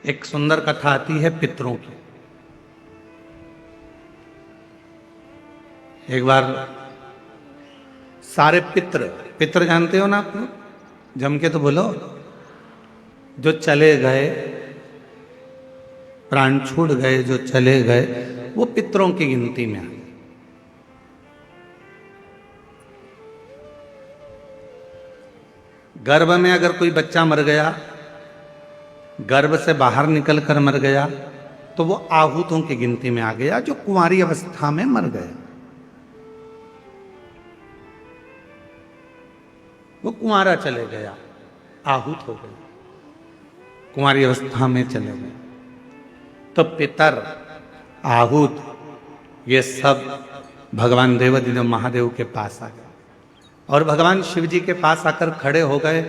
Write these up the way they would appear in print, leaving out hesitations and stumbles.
एक सुंदर कथा आती है पितरों की। एक बार सारे पितर, पितर जानते हो ना आप लोग, जम के तो बोलो, जो चले गए, प्राण छूट गए, जो चले गए, वो पितरों की गिनती में आ गए। गर्भ में अगर कोई बच्चा मर गया, गर्भ से बाहर निकलकर मर गया, तो वो आहूतों की गिनती में आ गया, जो कुंवारी अवस्था में मर गया। वो कुंवारा चले गया, आहूत हो गया, कुंवारी अवस्था में चले गए। तो पितर, आहूत, ये सब भगवान देवाधिदेव महादेव के पास आ गए और भगवान शिव जी के पास आकर खड़े हो गए।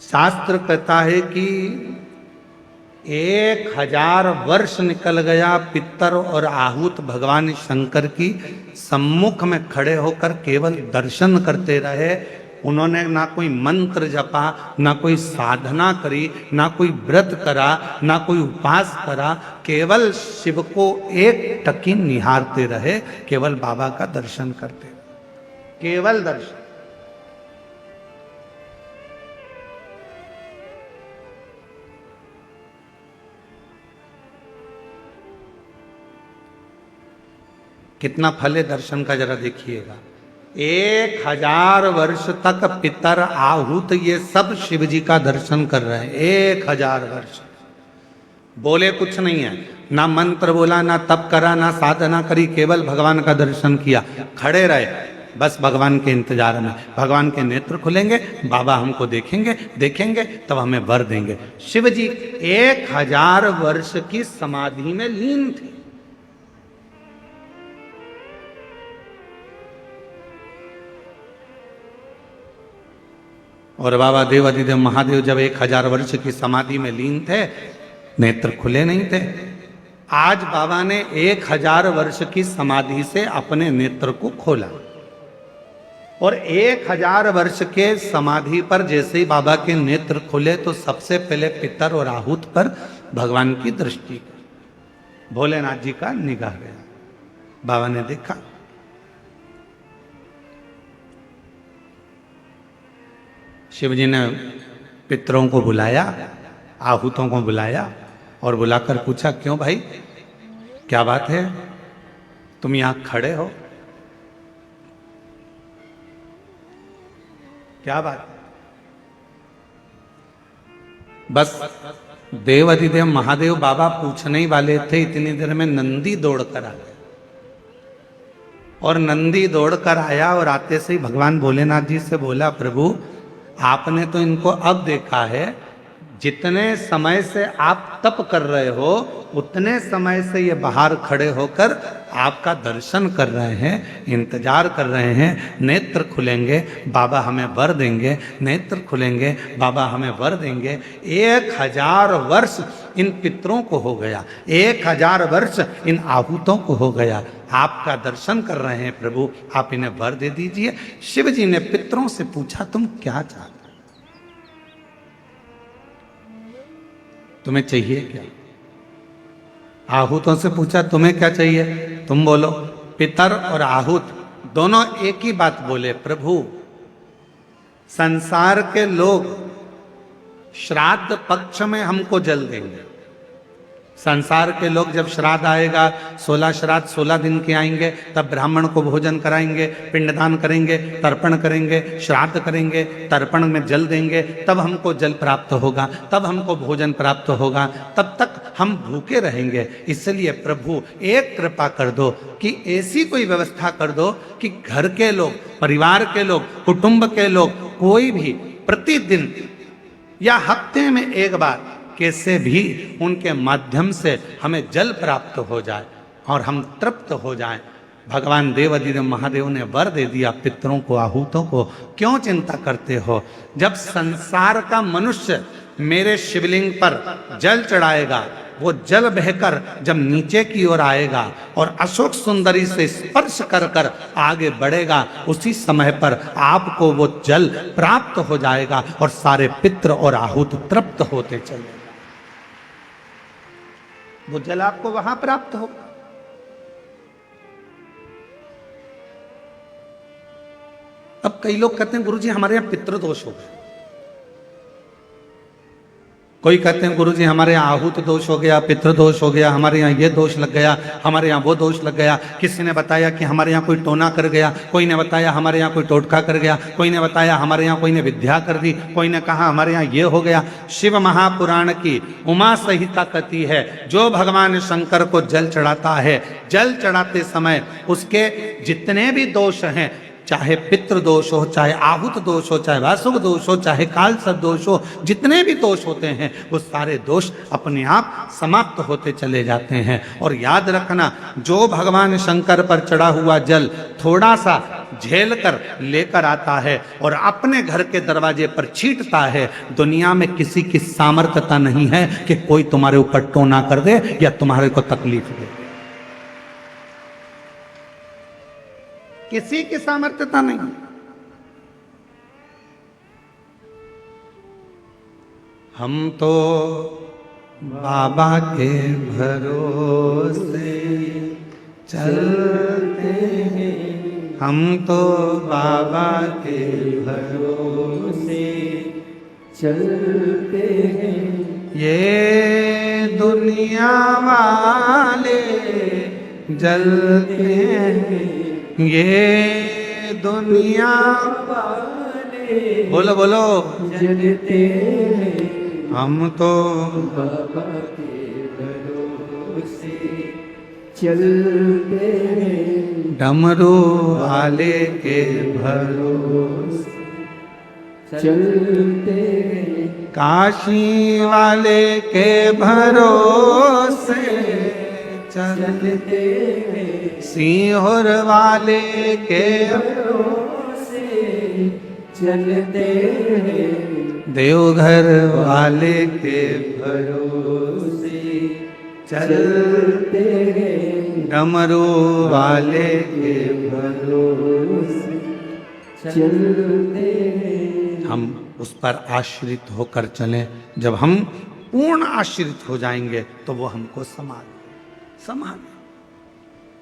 शास्त्र कहता है कि 1000 वर्ष निकल गया, पितर और आहूत भगवान शंकर की सम्मुख में खड़े होकर केवल दर्शन करते रहे। उन्होंने ना कोई मंत्र जपा, ना कोई साधना करी, ना कोई व्रत करा, ना कोई उपवास करा, केवल शिव को एक टकी निहारते रहे, केवल बाबा का दर्शन करते रहे, केवल दर्शन। कितना फल है दर्शन का, जरा देखिएगा। 1000 वर्ष तक पितर, आहूत, ये सब शिव जी का दर्शन कर रहे हैं। 1000 वर्ष बोले कुछ नहीं है, ना मंत्र बोला, ना तप करा, ना साधना करी, केवल भगवान का दर्शन किया, खड़े रहे बस भगवान के इंतजार में। भगवान के नेत्र खुलेंगे, बाबा हमको देखेंगे, देखेंगे तब हमें वर देंगे। शिव जी 1000 वर्ष की समाधि में लीन थे। और बाबा देवाधिदेव महादेव जब 1000 वर्ष की समाधि में लीन थे, नेत्र खुले नहीं थे। आज बाबा ने 1000 वर्ष की समाधि से अपने नेत्र को खोला और 1000 वर्ष के समाधि पर जैसे ही बाबा के नेत्र खुले, तो सबसे पहले पितर और आहूत पर भगवान की दृष्टि, भोलेनाथ जी का निगाह गया। बाबा ने देखा, शिव जी ने पितरों को बुलाया, आहूतों को बुलाया और बुलाकर पूछा, क्यों भाई, क्या बात है, तुम यहां खड़े हो, क्या बात है? बस देवाधिदेव महादेव बाबा पूछने ही वाले थे, इतनी देर में नंदी दौड़कर आ गया। और नंदी दौड़कर आया और आते से ही भगवान भोलेनाथ जी से बोला, प्रभु आपने तो इनको अब देखा है, जितने समय से आप तप कर रहे हो, उतने समय से ये बाहर खड़े होकर आपका दर्शन कर रहे हैं, इंतजार कर रहे हैं। नेत्र खुलेंगे, बाबा हमें वर देंगे, नेत्र खुलेंगे, बाबा हमें वर देंगे। 1000 वर्ष इन पितरों को हो गया, 1000 वर्ष इन आहूतों को हो गया, आपका दर्शन कर रहे हैं प्रभु, आप इन्हें वर दे दीजिए। शिव जी ने पितरों से पूछा, तुम क्या चाहते, तुम्हें चाहिए क्या? आहूतों से पूछा, तुम्हें क्या चाहिए, तुम बोलो। पितर और आहूत दोनों एक ही बात बोले, प्रभु संसार के लोग श्राद्ध पक्ष में हमको जल देंगे। संसार के लोग जब श्राद्ध आएगा, 16 श्राद्ध 16 दिन के आएंगे, तब ब्राह्मण को भोजन कराएंगे, पिंडदान करेंगे, तर्पण करेंगे, श्राद्ध करेंगे, तर्पण में जल देंगे, तब हमको जल प्राप्त होगा, तब हमको भोजन प्राप्त होगा, तब तक हम भूखे रहेंगे। इसलिए प्रभु एक कृपा कर दो कि ऐसी कोई व्यवस्था कर दो कि घर के लोग, परिवार के लोग, कुटुंब के लोग, कोई भी प्रतिदिन या हफ्ते में एक बार कैसे भी उनके माध्यम से हमें जल प्राप्त हो जाए और हम तृप्त हो जाएं। भगवान देवाधिदेव महादेव ने वर दे दिया पितरों को, आहूतों को। क्यों चिंता करते हो? जब संसार का मनुष्य मेरे शिवलिंग पर जल चढ़ाएगा, वो जल बहकर जब नीचे की ओर आएगा और अशोक सुंदरी से स्पर्श कर कर आगे बढ़ेगा, उसी समय पर आपको वो जल प्राप्त हो जाएगा और सारे पितर और आहूत तृप्त होते चले। वो जल आपको वहां प्राप्त होगा। अब कई लोग कहते हैं गुरुजी हमारे यहां पितृदोष हो गए, कोई कहते हैं गुरुजी हमारे यहाँ आहूत दोष हो गया, पितृदोष हो गया, हमारे यहाँ ये दोष लग गया, हमारे यहाँ वो दोष लग गया। किसी ने बताया कि हमारे यहाँ कोई टोना कर गया, कोई ने बताया हमारे यहाँ कोई टोटका कर गया, कोई ने बताया हमारे यहाँ कोई ने विद्या कर दी, कोई ने कहा हमारे यहाँ ये हो गया। शिव महापुराण की उमा संहिता कहती है जो भगवान शंकर को जल चढ़ाता है, जल चढ़ाते समय उसके जितने भी दोष हैं, चाहे पितृ दोष हो, चाहे आहूत दोष हो, चाहे वासुक दोष हो, चाहे कालसर्प दोष हो, जितने भी दोष होते हैं वो सारे दोष अपने आप समाप्त होते चले जाते हैं। और याद रखना, जो भगवान शंकर पर चढ़ा हुआ जल थोड़ा सा झेल कर लेकर आता है और अपने घर के दरवाजे पर छींटता है, दुनिया में किसी की सामर्थ्यता नहीं है कि कोई तुम्हारे ऊपर टोना कर दे या तुम्हारे को तकलीफ दे, किसी की सामर्थ्यता नहीं। हम तो बाबा के भरोसे चलते हैं, हम तो बाबा के भरोसे चलते हैं, ये दुनिया वाले जलते हैं, ये दुनिया वाले बोलो बोलो जलते हैं, हम तो बाबा के भरोसे चलते हैं, डमरू वाले के भरोसे चलते हैं, काशी वाले के भरोसे चलते हैं, सीहोर वाले के भरोसे चलते हैं, देवघर वाले के भरोसे चलते हैं, डमरू वाले के भरोसे चलते हैं। हम उस पर आश्रित होकर चलें। जब हम पूर्ण आश्रित हो जाएंगे तो वो हमको संभाल।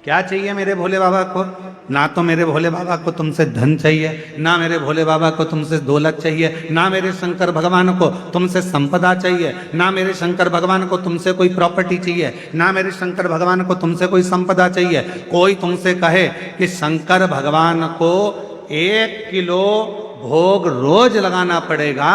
क्या चाहिए मेरे भोले बाबा को? ना तो मेरे भोले बाबा को तुमसे धन चाहिए, ना मेरे भोले बाबा को तुमसे दौलत चाहिए, ना मेरे शंकर भगवान को तुमसे संपदा चाहिए, ना मेरे शंकर भगवान को तुमसे कोई प्रॉपर्टी चाहिए, ना मेरे शंकर भगवान को तुमसे कोई संपदा चाहिए। कोई तुमसे कहे कि शंकर भगवान को 1 किलो भोग रोज लगाना पड़ेगा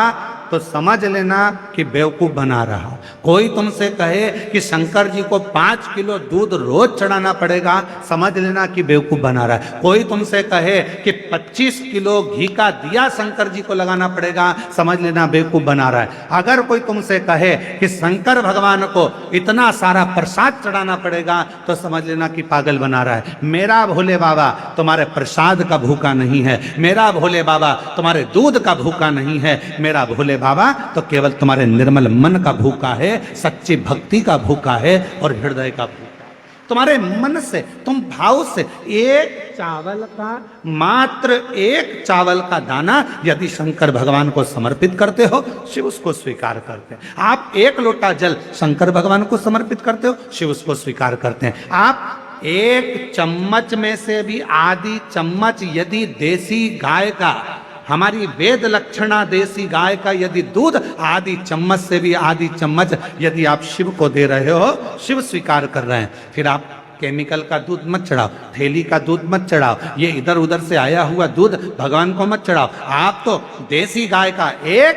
तो समझ लेना कि बेवकूफ बना रहा। कोई तुमसे कहे कि शंकर जी को 5 किलो दूध रोज चढ़ाना पड़ेगा, समझ लेना कि बेवकूफ बना रहा है। कोई तुमसे कहे कि 25 किलो घी का दिया शंकर जी को लगाना पड़ेगा, समझ लेना बेवकूफ बना रहा है। अगर कोई तुमसे कहे कि शंकर भगवान को इतना सारा प्रसाद चढ़ाना पड़ेगा तो समझ लेना कि पागल बना रहा है। मेरा भोले बाबा तुम्हारे प्रसाद का भूखा नहीं है, मेरा भोले बाबा तुम्हारे दूध का भूखा नहीं है, मेरा भोले बाबा तो केवल तुम्हारे निर्मल मन का भूखा है, सच्ची भक्ति का भूखा है और हृदय का भूखा। तुम्हारे मन से, तुम भाव से एक चावल का, मात्र एक चावल का दाना यदि शंकर भगवान को समर्पित करते हो, शिव उसको स्वीकार करते हैं। आप 1 लोटा जल शंकर भगवान को समर्पित करते हो, शिव उसको स्वीकार करते हैं। आप 1 चम्मच में से भी आधी चम्मच यदि देसी गाय का, हमारी वेद लक्षणा देसी गाय का यदि दूध आधी चम्मच से भी आधी चम्मच यदि आप शिव को दे रहे हो, शिव स्वीकार कर रहे हैं। फिर आप केमिकल का दूध मत चढ़ाओ, थैली का दूध मत चढ़ाओ, ये इधर उधर से आया हुआ दूध भगवान को मत चढ़ाओ। आप तो देसी गाय का 1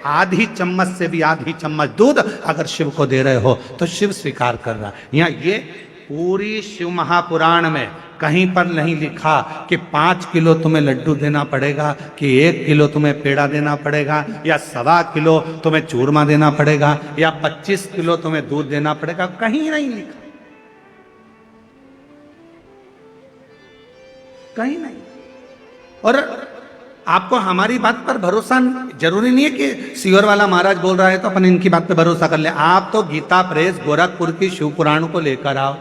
आधी चम्मच से भी आधी चम्मच दूध अगर शिव को दे रहे हो तो शिव स्वीकार कर रहा है। यहाँ ये पूरी शिव महापुराण में कहीं पर नहीं लिखा कि 5 किलो तुम्हें लड्डू देना पड़ेगा, कि 1 किलो तुम्हें पेड़ा देना पड़ेगा, या 1.25 किलो तुम्हें चूरमा देना पड़ेगा, या 25 किलो तुम्हें दूध देना पड़ेगा। कहीं नहीं लिखा, कहीं नहीं। और आपको हमारी बात पर भरोसा जरूरी नहीं है कि सीहोर वाला महाराज बोल रहा है तो अपन इनकी बात पे भरोसा कर ले। आप तो गीता प्रेस गोरखपुर की शिव पुराण को लेकर आओ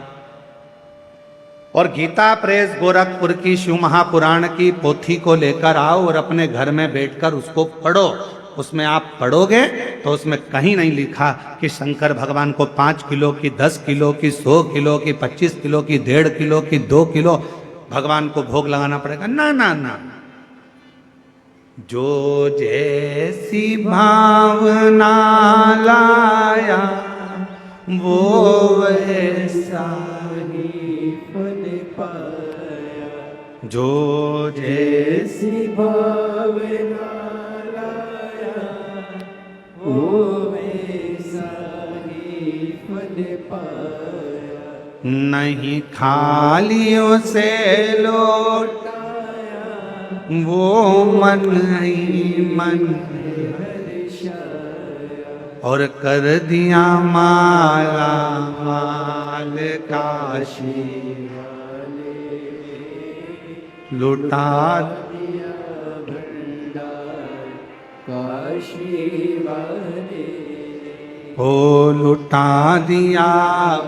और गीता प्रेस गोरखपुर की शिव महापुराण की पोथी को लेकर आओ और अपने घर में बैठकर उसको पढ़ो उसमें आप पढ़ोगे तो उसमें कहीं नहीं लिखा कि शंकर भगवान को 5 किलो की, 10 किलो की, 100 किलो की, 25 किलो की, 1.5 किलो की, 2 किलो भगवान को भोग लगाना पड़ेगा। ना ना ना, जो जैसी भावना लाया वो वैसा ही फल पाया, जो जैसी जैसी भावना लाया वो वैसा ही फल पाया, नहीं खालियों से लौट वो मन ही मन और कर दिया माला माल काशी लुटा दिया भंडार काशी वाले, ओ लुटा दिया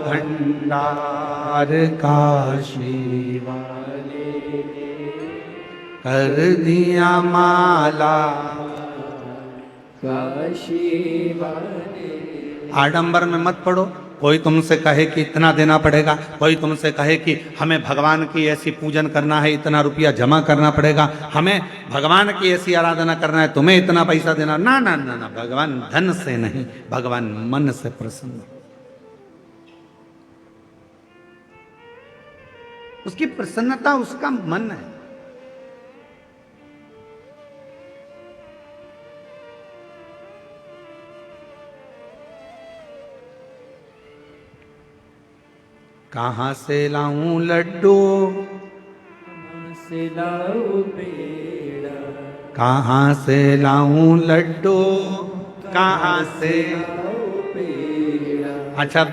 भंडार काशी वाले कर दिया माला। काशी वाले। आडंबर में मत पड़ो। कोई तुमसे कहे कि इतना देना पड़ेगा, कोई तुमसे कहे कि हमें भगवान की ऐसी पूजन करना है, इतना रुपया जमा करना पड़ेगा, हमें भगवान की ऐसी आराधना करना है, तुम्हें इतना पैसा देना। ना ना ना ना, भगवान धन से नहीं, भगवान मन से प्रसन्न। उसकी प्रसन्नता उसका मन है। कहाँ से लाऊं लड्डू, कहाँ से लाऊं पेड़ा, कहाँ से लाऊं लड्डू, कहाँ से लाऊं पेड़ा। अच्छा,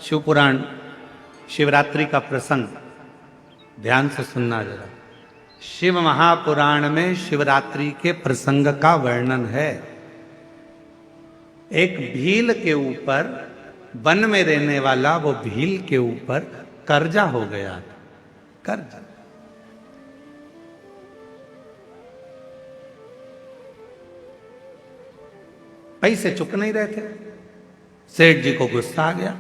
शिव पुराण शिवरात्रि का प्रसंग ध्यान से सुनना जरा। शिव महापुराण में शिवरात्रि के प्रसंग का वर्णन है। एक भील के ऊपर, वन में रहने वाला वो भील के ऊपर कर्जा हो गया था। कर्जा, पैसे चुक नहीं रहे थे। सेठ जी को गुस्सा आ गया,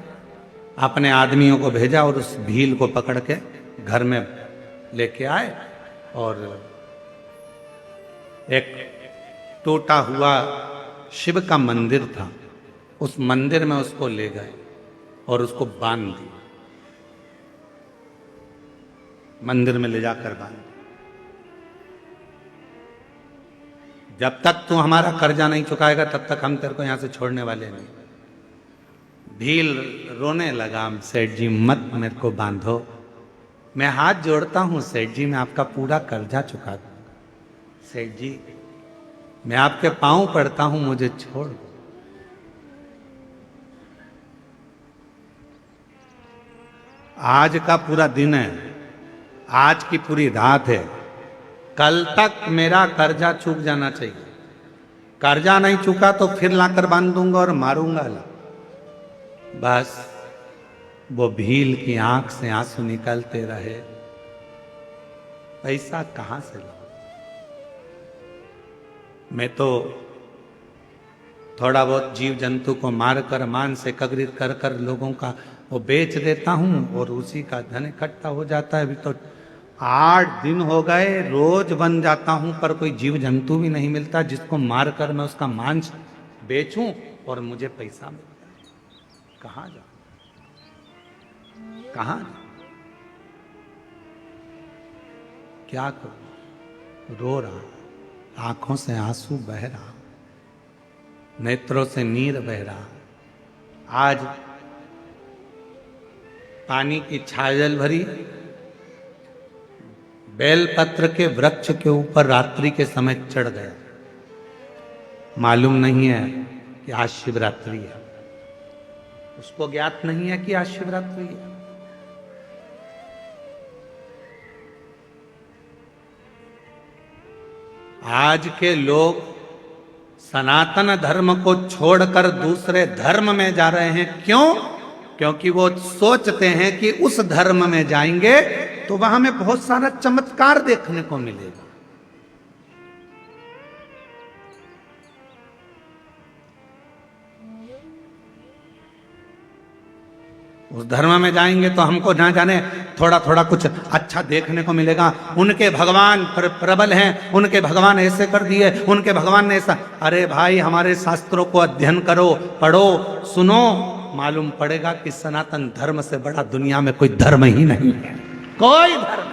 अपने आदमियों को भेजा और उस भील को पकड़ के घर में लेके आए और एक टूटा हुआ शिव का मंदिर था, उस मंदिर में उसको ले गए और उसको बांध दिया। मंदिर में ले जाकर बांध दिया। जब तक तू हमारा कर्जा नहीं चुकाएगा तब तक हम तेरे को यहां से छोड़ने वाले नहीं। भील रोने लगा, सेठ जी मत मेरे को बांधो, मैं हाथ जोड़ता हूं सेठ जी, मैं आपका पूरा कर्जा चुका दूंगा। सेठ जी मैं आपके पांव पड़ता हूं, मुझे छोड़ दो। आज का पूरा दिन है, आज की पूरी रात है, कल तक मेरा कर्जा चूक जाना चाहिए। कर्जा नहीं चुका तो फिर लाकर बांध दूंगा और मारूंगा ला। बस वो भील की आंख से आंसू निकलते रहे। पैसा कहां से लाऊं? मैं तो थोड़ा बहुत जीव जंतु को मारकर, मांस एकत्रित कर कर लोगों का वो बेच देता हूं और उसी का धन इकट्ठा हो जाता है। अभी तो 8 दिन हो गए, रोज बन जाता हूं पर कोई जीव जंतु भी नहीं मिलता जिसको मारकर मैं उसका मांस बेचूं और मुझे पैसा मिलता। कहां जाऊं, कहां जाऊं, क्या करूं? रो रहा, आंखों से आंसू बह रहा, नेत्रों से नीर बह रहा। आज पानी की छाजल भरी बेलपत्र के वृक्ष के ऊपर रात्रि के समय चढ़ गया। मालूम नहीं है कि आज शिवरात्रि है, उसको ज्ञात नहीं है कि आज शिवरात्रि है। आज के लोग सनातन धर्म को छोड़कर दूसरे धर्म में जा रहे हैं। क्यों? क्योंकि वो सोचते हैं कि उस धर्म में जाएंगे तो वहां में बहुत सारा चमत्कार देखने को मिलेगा। उस धर्म में जाएंगे तो हमको ना जाने थोड़ा थोड़ा कुछ अच्छा देखने को मिलेगा। उनके भगवान प्रबल हैं, उनके भगवान ऐसे कर दिए, उनके भगवान ने ऐसा। अरे भाई, हमारे शास्त्रों को अध्ययन करो, पढ़ो, सुनो, मालूम पड़ेगा कि सनातन धर्म से बड़ा दुनिया में कोई धर्म ही नहीं है, कोई धर्म।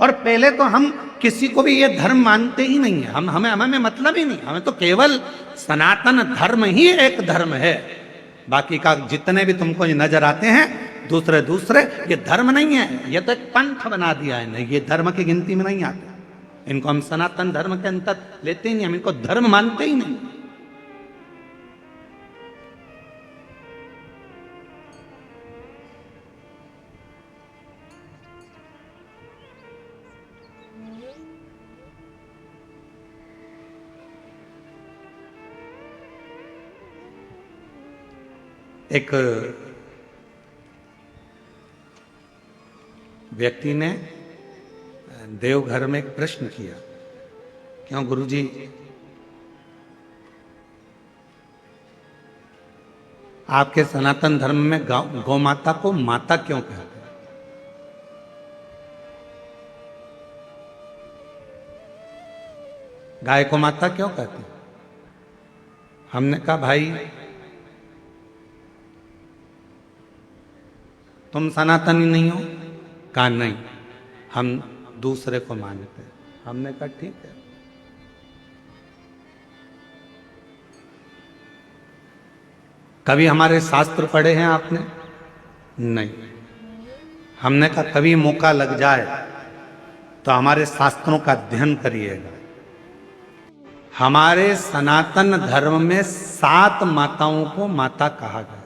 और पहले तो हम किसी को भी ये धर्म मानते ही नहीं है, हमें मतलब ही नहीं, हमें तो केवल सनातन धर्म ही एक धर्म है। बाकी का जितने भी तुमको ये नजर आते हैं दूसरे ये धर्म नहीं है, ये तो एक पंथ बना दिया है। नहीं, ये धर्म की गिनती में नहीं आते। इनको हम सनातन धर्म के अंतर लेते ही नहीं, हम इनको धर्म मानते ही नहीं। एक व्यक्ति ने देवघर में एक प्रश्न किया, क्यों गुरुजी, आपके सनातन धर्म में गौ माता को माता क्यों कहते हैं? गाय को माता क्यों कहते हैं? हमने कहा भाई, तुम सनातनी नहीं हो? कहा नहीं, हम दूसरे को मानते हैं। हमने कहा ठीक है। कभी हमारे शास्त्र पढ़े हैं आपने? नहीं। हमने कहा कभी मौका लग जाए तो हमारे शास्त्रों का अध्ययन करिएगा। हमारे सनातन धर्म में 7 माताओं को माता कहा गया।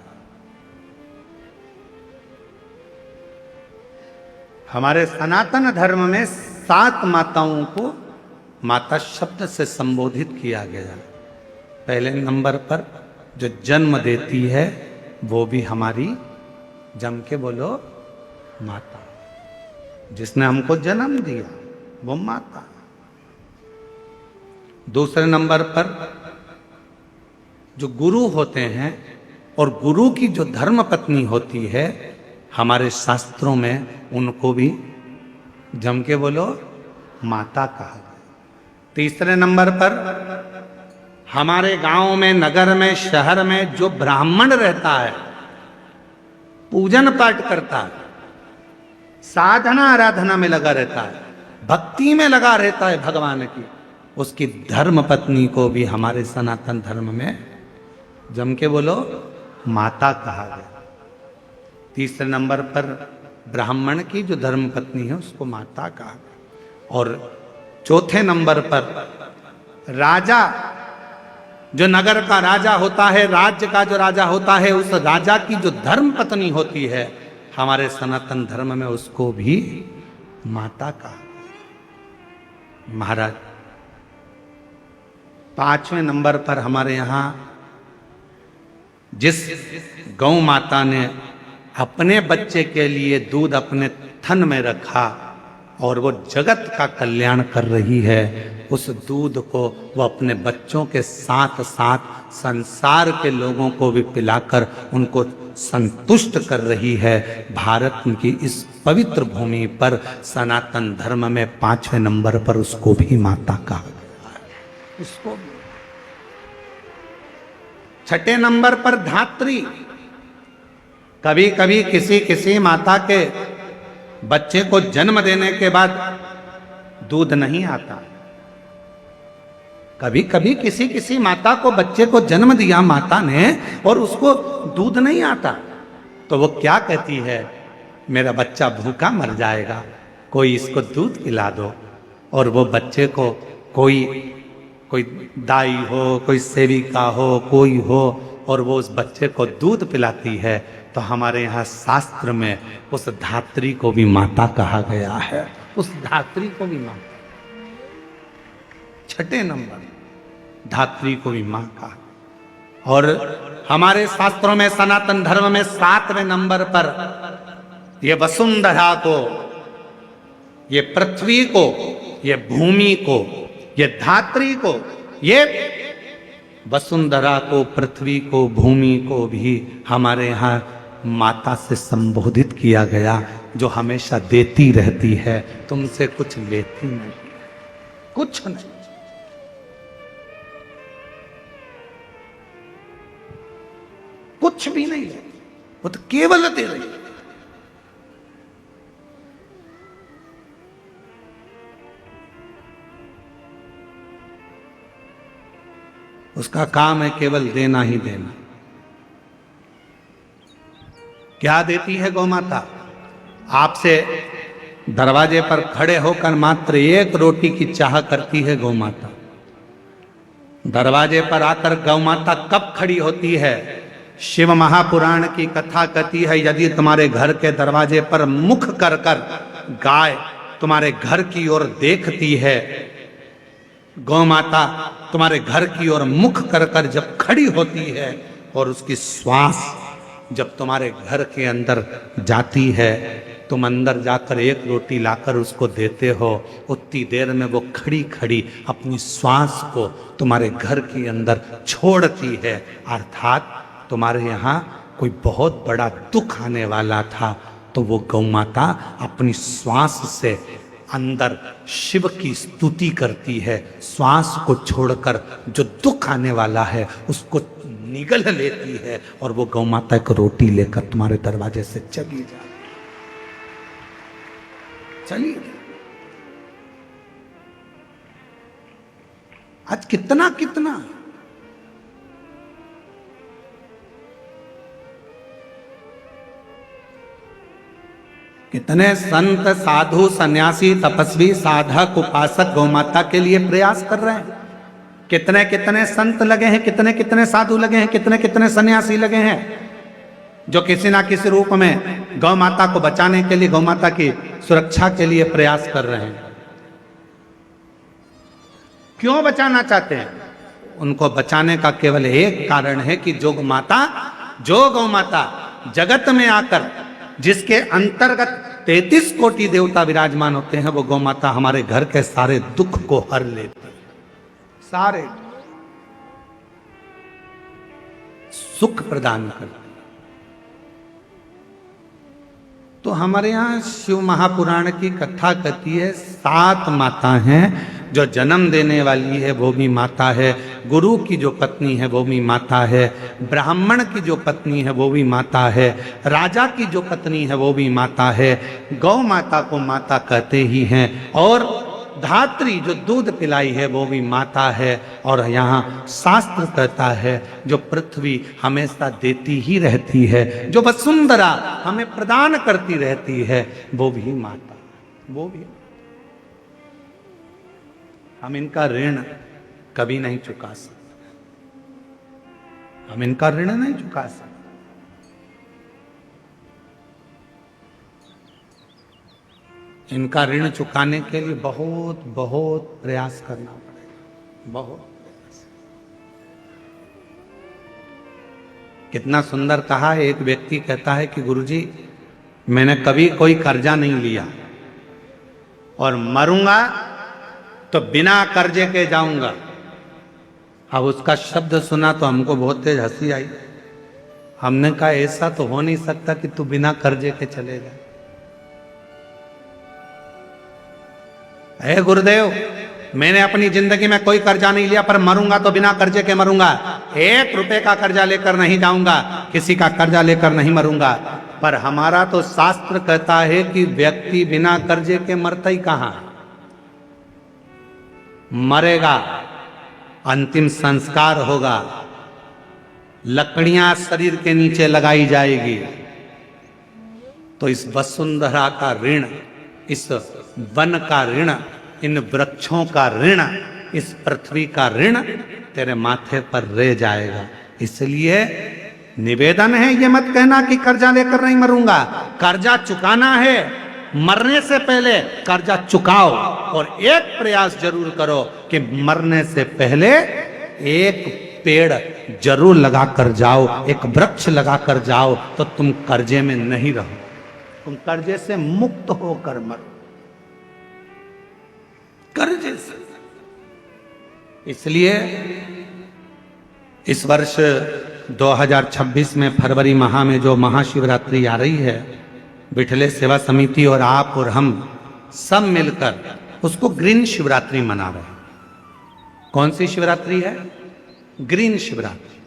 हमारे सनातन धर्म में 7 माताओं को माता शब्द से संबोधित किया गया। पहले नंबर पर जो जन्म देती है वो भी हमारी, जम के बोलो, माता। जिसने हमको जन्म दिया वो माता। दूसरे नंबर पर जो गुरु होते हैं और गुरु की जो धर्म पत्नी होती है, हमारे शास्त्रों में उनको भी जम के बोलो माता कहा गया। तीसरे नंबर पर हमारे गांव में, नगर में, शहर में जो ब्राह्मण रहता है, पूजन पाठ करता है, साधना आराधना में लगा रहता है, भक्ति में लगा रहता है भगवान की, उसकी धर्म पत्नी को भी हमारे सनातन धर्म में जम के बोलो माता कहा गया। तीसरे नंबर पर ब्राह्मण की जो धर्म पत्नी है उसको माता कहा गया। और चौथे नंबर पर राजा, जो नगर का राजा होता है, राज्य का जो राजा होता है, उस राजा की जो धर्म पत्नी होती है, हमारे सनातन धर्म में उसको भी माता कहा। महाराज, 5वें नंबर पर हमारे यहाँ जिस गौ माता ने अपने बच्चे के लिए दूध अपने थन में रखा और वो जगत का कल्याण कर रही है, उस दूध को वो अपने बच्चों के साथ साथ संसार के लोगों को भी पिलाकर उनको संतुष्ट कर रही है। भारत की इस पवित्र भूमि पर सनातन धर्म में 5वें नंबर पर उसको भी माता कहा गया है। उसको 6ठे नंबर पर धात्री। कभी कभी किसी माता के बच्चे को जन्म देने के बाद दूध नहीं आता। कभी कभी किसी माता को बच्चे को जन्म दिया माता ने और उसको दूध नहीं आता, तो वो क्या कहती है, मेरा बच्चा भूखा मर जाएगा, कोई इसको दूध पिला दो। और वो बच्चे को कोई दाई हो, कोई सेविका हो, कोई हो, और वो उस बच्चे को दूध पिलाती है। तो हमारे यहाँ शास्त्र में उस धात्री को भी माता कहा गया है। उस धात्री को भी माता, 6ठे नंबर धात्री को भी मां का। और हमारे शास्त्रों में, सनातन धर्म में 7वें नंबर पर ये वसुंधरा को, ये पृथ्वी को, ये भूमि को, ये धात्री को, ये वसुंधरा को, पृथ्वी को, भूमि को भी हमारे यहाँ माता से संबोधित किया गया, जो हमेशा देती रहती है, तुमसे कुछ लेती नहीं, कुछ नहीं। कुछ भी नहीं लेती, वो तो केवल दे रही है। उसका काम है केवल देना ही देना। क्या देती है गौ माता? आपसे दरवाजे पर खड़े होकर मात्र एक रोटी की चाह करती है गौ माता। दरवाजे पर आकर गौ माता कब खड़ी होती है? शिव महापुराण की कथा कहती है, यदि तुम्हारे घर के दरवाजे पर मुख कर कर गाय तुम्हारे घर की ओर देखती है, गौ माता तुम्हारे घर की ओर मुख कर कर जब खड़ी होती है और उसकी श्वास जब तुम्हारे घर के अंदर जाती है, तुम अंदर जाकर एक रोटी लाकर उसको देते हो, उतनी देर में वो खड़ी खड़ी अपनी श्वास को तुम्हारे घर के अंदर छोड़ती है। अर्थात तुम्हारे यहाँ कोई बहुत बड़ा दुख आने वाला था, तो वो गौ माता अपनी श्वास से अंदर शिव की स्तुति करती है, श्वास को छोड़कर जो दुख आने वाला है उसको निगल लेती है, और वो गौ माता एक रोटी लेकर तुम्हारे दरवाजे से चली जाती। चलिए, आज कितना कितना कितने संत, साधु, सन्यासी, तपस्वी, साधक, उपासक गौ माता के लिए प्रयास कर रहे हैं। कितने कितने संत लगे हैं, कितने कितने साधु लगे हैं, कितने कितने सन्यासी लगे हैं, जो किसी ना किसी रूप में गौ माता को बचाने के लिए, गौ माता की सुरक्षा के लिए प्रयास कर रहे हैं। क्यों बचाना चाहते हैं? उनको बचाने का केवल एक कारण है कि जो गौ माता जगत में आकर जिसके अंतर्गत 33 कोटि देवता विराजमान होते हैं, वो गौ माता हमारे घर के सारे दुख को हर लेती है, सारे सुख प्रदान करती है। तो हमारे यहाँ शिव महापुराण की कथा कहती है, 7 माता हैं। जो जन्म देने वाली है वो भी माता है, गुरु की जो पत्नी है वो भी माता है, ब्राह्मण की जो पत्नी है वो भी माता है, राजा की जो पत्नी है वो भी माता है। गौ माता को माता कहते ही हैं, और धात्री जो दूध पिलाई है वो भी माता है। और यहाँ शास्त्र कहता है जो पृथ्वी हमेशा देती ही रहती है, जो वसुंधरा हमें प्रदान करती रहती है, वो भी माता, वो भी। हम इनका ऋण कभी नहीं चुका सकते, हम इनका ऋण नहीं चुका सकते। इनका ऋण चुकाने के लिए बहुत बहुत प्रयास करना पड़ेगा, बहुत। कितना सुंदर कहा है, एक व्यक्ति कहता है कि गुरुजी मैंने कभी कोई कर्जा नहीं लिया और मरूंगा तो बिना कर्जे के जाऊंगा। अब उसका शब्द सुना तो हमको बहुत तेज हंसी आई। हमने कहा ऐसा तो हो नहीं सकता कि तू बिना कर्जे के चलेगा। हे गुरुदेव, मैंने अपनी जिंदगी में कोई कर्जा नहीं लिया, पर मरूंगा तो बिना कर्जे के मरूंगा। 1 रुपए का कर्जा लेकर नहीं जाऊंगा, किसी का कर्जा लेकर नहीं मरूंगा। पर हमारा तो शास्त्र कहता है कि व्यक्ति बिना कर्जे के मरता ही कहां, मरेगा, अंतिम संस्कार होगा, लकड़ियां शरीर के नीचे लगाई जाएगी। तो इस वसुंधरा का ऋण, इस वन का ऋण, इन वृक्षों का ऋण, इस पृथ्वी का ऋण तेरे माथे पर रह जाएगा। इसलिए निवेदन है, ये मत कहना कि कर्जा लेकर नहीं मरूंगा। कर्जा चुकाना है, मरने से पहले कर्जा चुकाओ, और एक प्रयास जरूर करो कि मरने से पहले एक पेड़ जरूर लगा कर जाओ, एक वृक्ष लगा कर जाओ, तो तुम कर्जे में नहीं रहो, तुम कर्जे से मुक्त होकर मरो, कर्जे से। इसलिए इस वर्ष 2026 में फरवरी माह में जो महाशिवरात्रि आ रही है, बिठले सेवा समिति और आप और हम सब मिलकर उसको ग्रीन शिवरात्रि मना रहे हैं। कौन सी शिवरात्रि है? ग्रीन शिवरात्रि,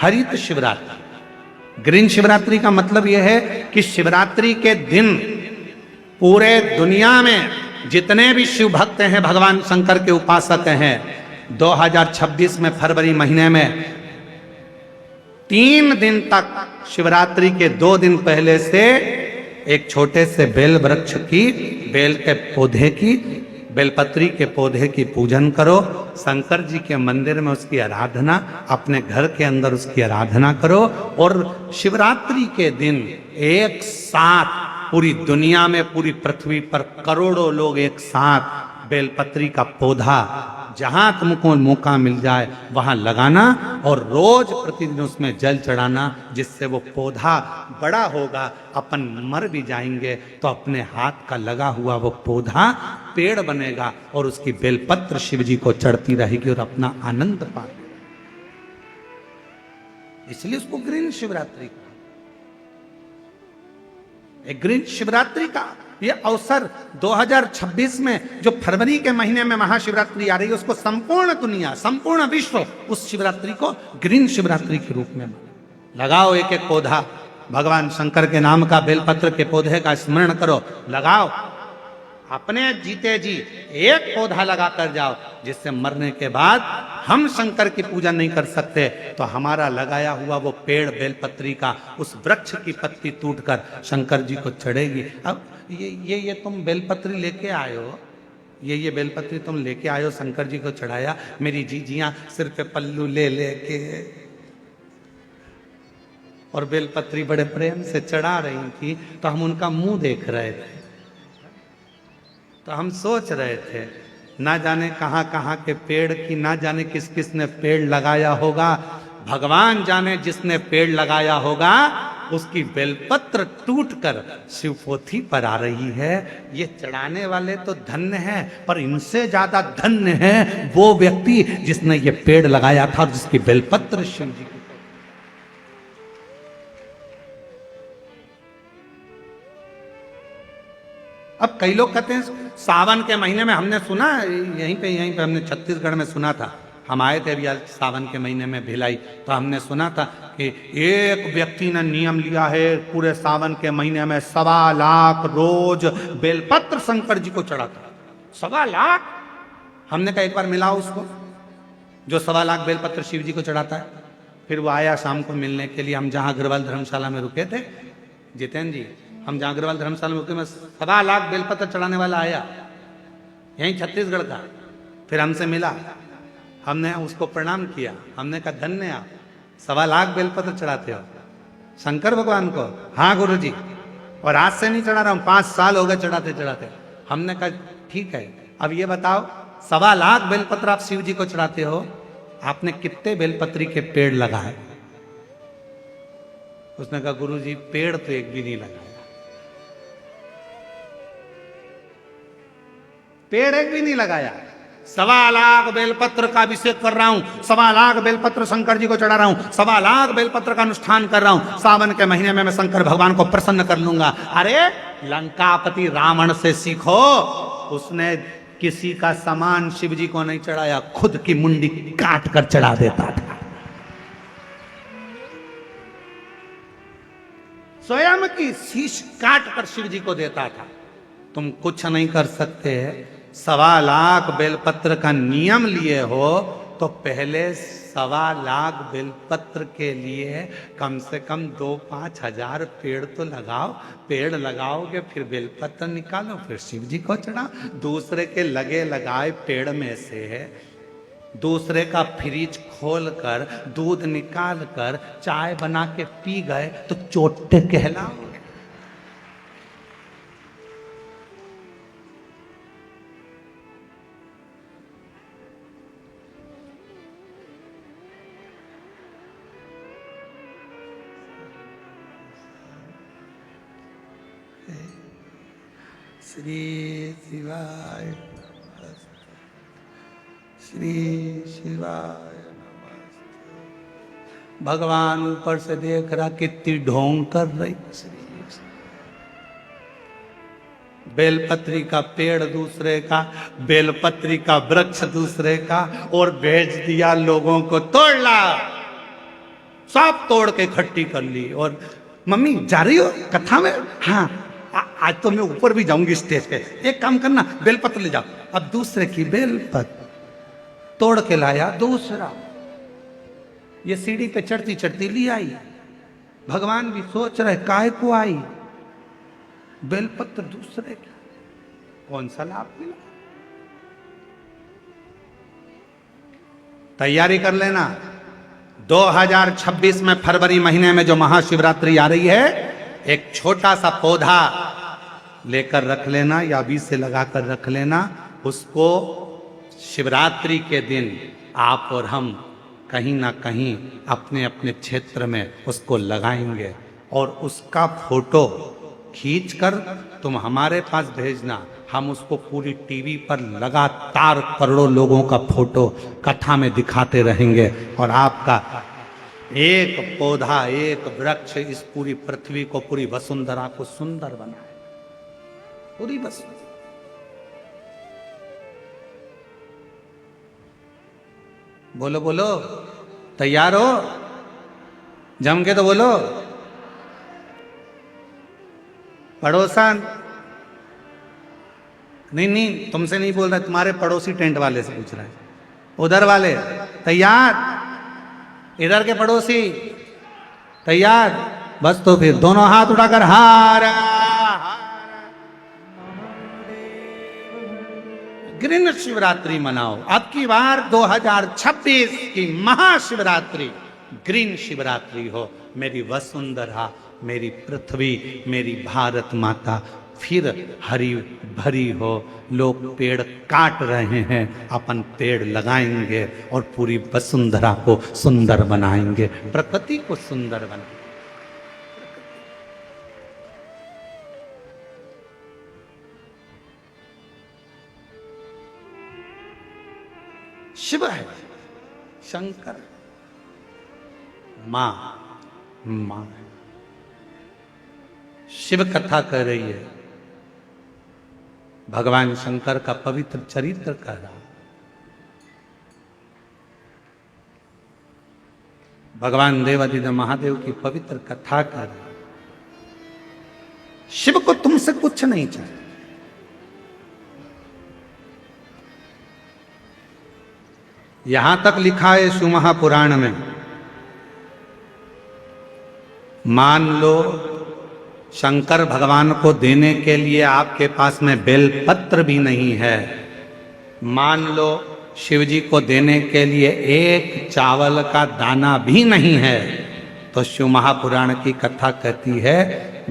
हरित शिवरात्रि। ग्रीन शिवरात्रि का मतलब यह है कि शिवरात्रि के दिन पूरे दुनिया में जितने भी शिव भक्त हैं, भगवान शंकर के उपासक हैं, 2026 में फरवरी महीने में 3 दिन तक शिवरात्रि के 2 दिन पहले से एक छोटे से बेल वृक्ष की, बेल के पौधे की, बेलपत्री के पौधे की पूजन करो। शंकर जी के मंदिर में उसकी आराधना, अपने घर के अंदर उसकी आराधना करो। और शिवरात्रि के दिन एक साथ पूरी दुनिया में, पूरी पृथ्वी पर करोड़ों लोग एक साथ बेलपत्री का पौधा जहां तुमको मौका मिल जाए वहां लगाना और रोज प्रतिदिन उसमें जल चढ़ाना, जिससे वो पौधा बड़ा होगा। अपन मर भी जाएंगे तो अपने हाथ का लगा हुआ वो पौधा पेड़ बनेगा और उसकी बेलपत्र शिव जी को चढ़ती रहेगी और अपना आनंद पाएंगे। इसलिए उसको ग्रीन शिवरात्रि का, एक ग्रीन शिवरात्रि का ये अवसर 2026 में जो फरवरी के महीने में महाशिवरात्रि आ रही है, उसको संपूर्ण दुनिया, संपूर्ण विश्व उस शिवरात्रि को ग्रीन शिवरात्रि के रूप में लगाओ। एक एक पौधा भगवान शंकर के नाम का बेलपत्र के पौधे का स्मरण करो, लगाओ। अपने जीते जी एक पौधा लगाकर जाओ, जिससे मरने के बाद हम शंकर की पूजा नहीं कर सकते तो हमारा लगाया हुआ वो पेड़ बेलपत्री का, उस वृक्ष की पत्ती टूटकर शंकर जी को चढ़ेगी। अब ये तुम बेलपत्री लेके आए हो, ये बेलपत्री तुम लेके आए हो, शंकर जी को चढ़ाया। मेरी जीजियां सिर पे पल्लू ले लेके और बेलपत्री बड़े प्रेम से चढ़ा रही थी, तो हम उनका मुंह देख रहे थे। तो हम सोच रहे थे, ना जाने कहाँ कहाँ के पेड़ की, ना जाने किस किस ने पेड़ लगाया होगा। भगवान जाने जिसने पेड़ लगाया होगा उसकी बेलपत्र टूटकर शिवपोथी पर आ रही है। ये चढ़ाने वाले तो धन्य हैं, पर इनसे ज्यादा धन्य है वो व्यक्ति जिसने ये पेड़ लगाया था और जिसकी बेलपत्र शिव जी की। अब कई लोग कहते हैं सावन के महीने में, हमने सुना यहीं पे हमने छत्तीसगढ़ में सुना था, हम आए थे अभी सावन के महीने में भिलाई, तो हमने सुना था कि एक व्यक्ति ने नियम लिया है पूरे सावन के महीने में 1.25 लाख रोज बेलपत्र शंकर जी को चढ़ाता। 1.25 लाख। हमने कहा एक बार मिलाओ उसको जो 1.25 लाख बेलपत्र शिव जी को चढ़ाता है। फिर वो आया शाम को मिलने के लिए, हम जहाँ अग्रवाल धर्मशाला में रुके थे, जितेंद्र जी, हम जहाँ अग्रवाल धर्मशाला में रुके में 1.25 लाख बेलपत्र चढ़ाने वाला आया, यहीं छत्तीसगढ़ का। फिर हमसे मिला, हमने उसको प्रणाम किया, हमने कहा धन्य आप, 1.25 लाख बेलपत्र चढ़ाते हो शंकर भगवान को। हाँ गुरु जी, और आज से नहीं चढ़ा रहा हूँ, 5 साल हो गए चढ़ाते चढ़ाते। हमने कहा ठीक है, अब ये बताओ 1.25 लाख बेलपत्र आप शिव जी को चढ़ाते हो, आपने कितने बेलपत्री के पेड़ लगाए? उसने कहा गुरु जी पेड़ तो एक भी नहीं लगाया, पेड़ एक भी नहीं लगाया। 1.25 लाख बेलपत्र का अभिषेक कर रहा हूं, 1.25 लाख बेलपत्र शंकर जी को चढ़ा रहा हूं, 1.25 लाख बेलपत्र का अनुष्ठान कर रहा हूं। सावन के महीने में मैं शंकर भगवान को प्रसन्न कर लूंगा। अरे लंकापति रावण से सीखो, उसने किसी का सामान शिव जी को नहीं चढ़ाया, खुद की मुंडी काट कर चढ़ा देता था। स्वयं की शीश काट कर शिव जी को देता था। तुम कुछ नहीं कर सकते। 1.25 लाख बेलपत्र का नियम लिए हो तो पहले 1.25 लाख बेलपत्र के लिए कम से कम 2-5 हजार पेड़ तो लगाओ। पेड़ लगाओगे फिर बेलपत्र निकालो, फिर शिव जी को चढ़ाओ। दूसरे के लगे लगाए पेड़ में से दूसरे का फ्रिज खोल कर दूध निकाल कर चाय बना के पी गए तो चोटे कहलाओगे। श्री शिवाय नमस्ते, श्री शिवाय नमस्ते। भगवान ऊपर से देख रहा कितनी ढोंग कर रही। बेलपत्री का पेड़ दूसरे का, बेलपत्री का वृक्ष दूसरे का, और भेज दिया लोगों को, तोड़ ला। सब तोड़ के इकट्ठी कर ली। और मम्मी जा रही हो कथा में? हाँ, आज तो मैं ऊपर भी जाऊंगी स्टेज पे। एक काम करना, बेलपत्र ले जाओ। अब दूसरे की बेलपत्र तोड़ के लाया दूसरा। ये सीढ़ी पे चढ़ती चढ़ती ली आई। भगवान भी सोच रहे काय को आई, बेलपत्र दूसरे की, कौन सा लाभ मिला। तैयारी कर लेना, 2026 में फरवरी महीने में जो महाशिवरात्रि आ रही है, एक छोटा सा पौधा लेकर रख लेना या बीज से लगाकर रख लेना। उसको शिवरात्रि के दिन आप और हम कहीं ना कहीं अपने अपने क्षेत्र में उसको लगाएंगे, और उसका फोटो खींचकर तुम हमारे पास भेजना। हम उसको पूरी टीवी पर लगातार करोड़ों लोगों का फोटो कथा में दिखाते रहेंगे, और आपका एक पौधा, एक वृक्ष इस पूरी पृथ्वी को, पूरी वसुंधरा को सुंदर बनाए। पूरी वसुंधरा। बोलो बोलो, तैयार हो? जम के तो बोलो। पड़ोसन, नहीं तुमसे नहीं बोल रहा, तुम्हारे पड़ोसी टेंट वाले से पूछ रहा है। उधर वाले तैयार? इधर के पड़ोसी तैयार? बस तो फिर दोनों हाथ उठाकर हार। ग्रीन शिवरात्रि मनाओ। अब की बार 2026 की महाशिवरात्रि ग्रीन शिवरात्रि हो। मेरी वसुंधरा, मेरी पृथ्वी, मेरी भारत माता फिर हरी भरी हो। लोग पेड़ काट रहे हैं, अपन पेड़ लगाएंगे और पूरी वसुंधरा को सुंदर बनाएंगे, प्रकृति को सुंदर बनाएंगे। शिव है, शंकर, मां है। शिव कथा कर रही है, भगवान शंकर का पवित्र चरित्र कह रहा। भगवान देवादिदेव महादेव की पवित्र कथा कर रहा। शिव को तुमसे कुछ नहीं चाहिए। यहां तक लिखा है शिव महापुराण में, मान लो शंकर भगवान को देने के लिए आपके पास में बेलपत्र भी नहीं है, मान लो शिव जी को देने के लिए एक चावल का दाना भी नहीं है, तो शिव महापुराण की कथा कहती है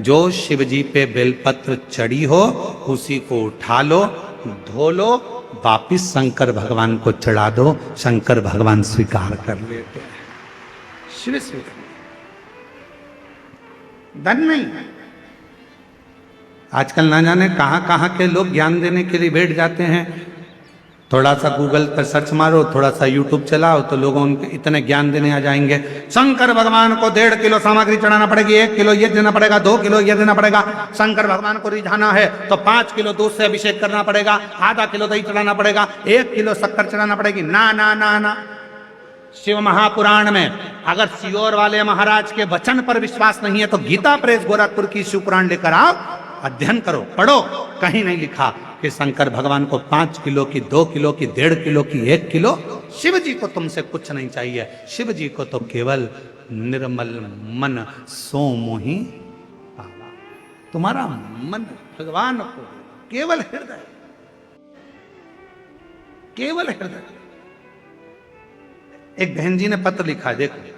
जो शिव जी पे बेलपत्र चढ़ी हो उसी को उठा लो, धो लो, वापिस शंकर भगवान को चढ़ा दो, शंकर भगवान स्वीकार कर लेते हैं। शिव स्वीकार, धन नहीं। आजकल ना जाने कहां कहां के लोग ज्ञान देने के लिए बैठ जाते हैं। थोड़ा सा गूगल पर सर्च मारो, थोड़ा सा यूट्यूब चलाओ, तो लोगों उनके इतने ज्ञान देने आ जाएंगे। शंकर भगवान को 1.5 किलो सामग्री चढ़ाना पड़ेगी, 1 किलो ये देना पड़ेगा, 2 किलो ये देना पड़ेगा। शंकर भगवान को रिझाना है तो 5 किलो दूध से अभिषेक करना पड़ेगा, आधा किलो दही चढ़ाना पड़ेगा, 1 किलो शक्कर चढ़ाना पड़ेगी। ना ना ना ना, शिव महापुराण में अगर सियोर वाले महाराज के वचन पर विश्वास नहीं है तो गीता प्रेस गोरखपुर की शिव पुराण लेकर आओ, अध्ययन करो, पढ़ो। कहीं नहीं लिखा कि शंकर भगवान को 5 किलो की, 2 किलो की, 1.5 किलो की, 1 किलो। शिव जी को तुमसे कुछ नहीं चाहिए। शिव जी को तो केवल निर्मल मन सो मोहि पावा। तुम्हारा मन भगवान को, केवल हृदय, केवल हृदय। एक बहन जी ने पत्र लिखा है, देखो।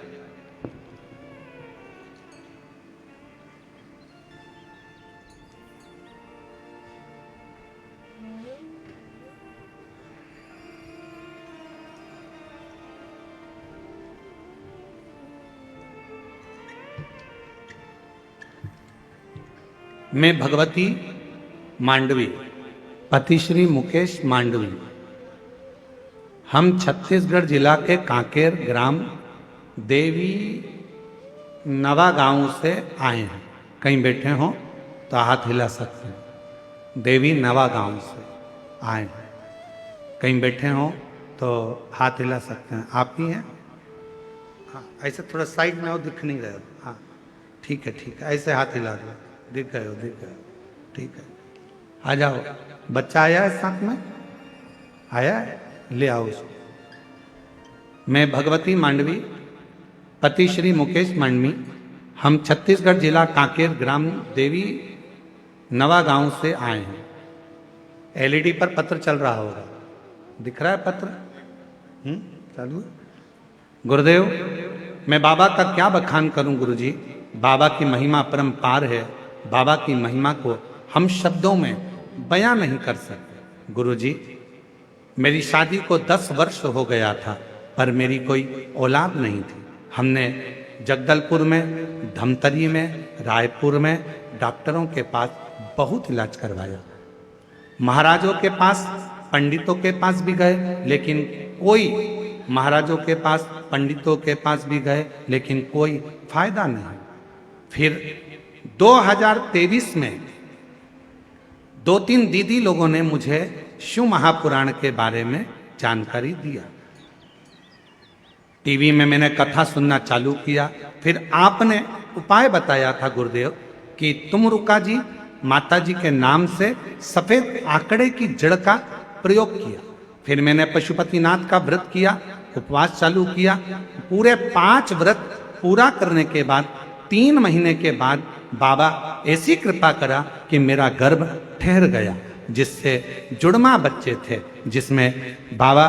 मैं भगवती मांडवी, पति श्री मुकेश मांडवी, हम छत्तीसगढ़ जिला के कांकेर ग्राम देवी नवा गांव से आए हैं। कहीं बैठे हो तो हाथ हिला सकते हैं। देवी नवा गांव से आए हैं। कहीं बैठे हो तो हाथ हिला सकते हैं। आप ही हैं? हाँ, ऐसे थोड़ा साइड में हो, दिख नहीं रहे हो। हाँ ठीक है, ठीक है, ऐसे हाथ हिला दो। दिख गए हो, दिख गए हो, ठीक है। आ जाओ। बच्चा आया है साथ में? आया है? ले आओ उसको। मैं भगवती मांडवी, पति श्री मुकेश मांडवी, हम छत्तीसगढ़ जिला कांकेर ग्राम देवी नवा गांव से आए हैं। एलईडी पर पत्र चल रहा होगा, दिख रहा है पत्र? चालू है? गुरुदेव, मैं बाबा का क्या बखान करूं गुरुजी। बाबा की महिमा परम्पार है। बाबा की महिमा को हम शब्दों में बयां नहीं कर सकते। गुरुजी, मेरी शादी को 10 वर्ष हो गया था, पर मेरी कोई औलाद नहीं थी। हमने जगदलपुर में, धमतरी में, रायपुर में डॉक्टरों के पास बहुत इलाज करवाया। महाराजों के पास, पंडितों के पास भी गए, लेकिन कोई, महाराजों के पास, पंडितों के पास भी गए, लेकिन कोई फायदा नहीं। फिर 2023 में 2-3 दीदी लोगों ने मुझे शिव महापुराण के बारे में जानकारी दिया। टीवी में मैंने कथा सुनना चालू किया। फिर आपने उपाय बताया था गुरुदेव कि तुम रुका जी माता जी के नाम से सफेद आंकड़े की जड़ का प्रयोग किया। फिर मैंने पशुपतिनाथ का व्रत किया, उपवास चालू किया। पूरे 5 व्रत पूरा करने के बाद 3 महीने के बाद बाबा ऐसी कृपा करा कि मेरा गर्भ ठहर गया, जिससे जुड़मा बच्चे थे, जिसमें बाबा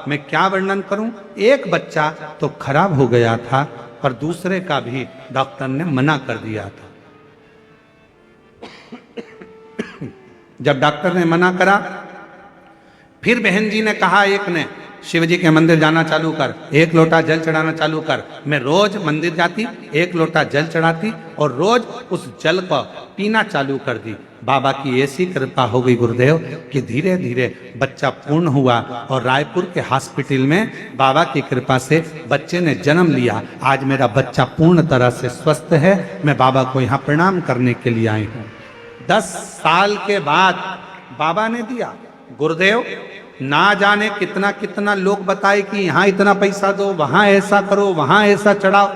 मैं क्या वर्णन करूं, एक बच्चा तो खराब हो गया था, पर दूसरे का भी डॉक्टर ने मना कर दिया था। जब डॉक्टर ने मना करा, फिर बहन जी ने कहा, एक ने, शिव जी के मंदिर जाना चालू कर, 1 लोटा जल चढ़ाना चालू कर। मैं रोज मंदिर जाती, 1 लोटा जल चढ़ाती और रोज उस जल को पीना चालू कर दी। बाबा की ऐसी कृपा हो गई गुरुदेव कि धीरे धीरे बच्चा पूर्ण हुआ और रायपुर के हॉस्पिटल में बाबा की कृपा से बच्चे ने जन्म लिया। आज मेरा बच्चा पूर्ण तरह से स्वस्थ है। मैं बाबा को यहाँ प्रणाम करने के लिए आई हूँ। 10 साल के बाद बाबा ने दिया। गुरुदेव, ना जाने कितना कितना लोग बताए कि यहाँ इतना पैसा दो, वहां ऐसा करो, वहां ऐसा चढ़ाओ,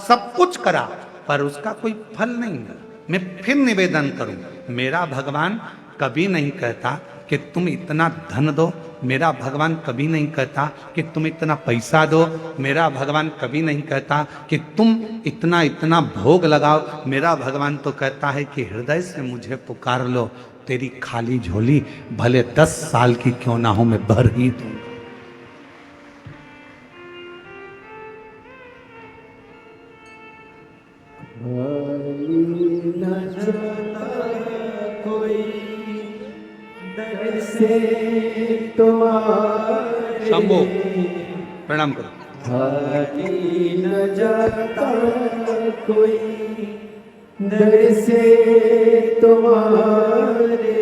सब कुछ करा, पर उसका कोई फल नहीं है। मैं फिर निवेदन करूं, मेरा भगवान कभी नहीं कहता कि तुम इतना धन दो। मेरा भगवान कभी नहीं कहता कि तुम इतना पैसा दो। मेरा भगवान कभी नहीं कहता कि तुम इतना इतना भोग लगाओ। मेरा भगवान तो कहता है कि हृदय से मुझे पुकार लो, तेरी खाली झोली भले 10 साल की क्यों ना हो, मैं भर ही दूंगा। न जाता कोई दर से तुम्हारे, शंभो प्रणाम करो। खाली न जाता कोई दर से तुम्हारे,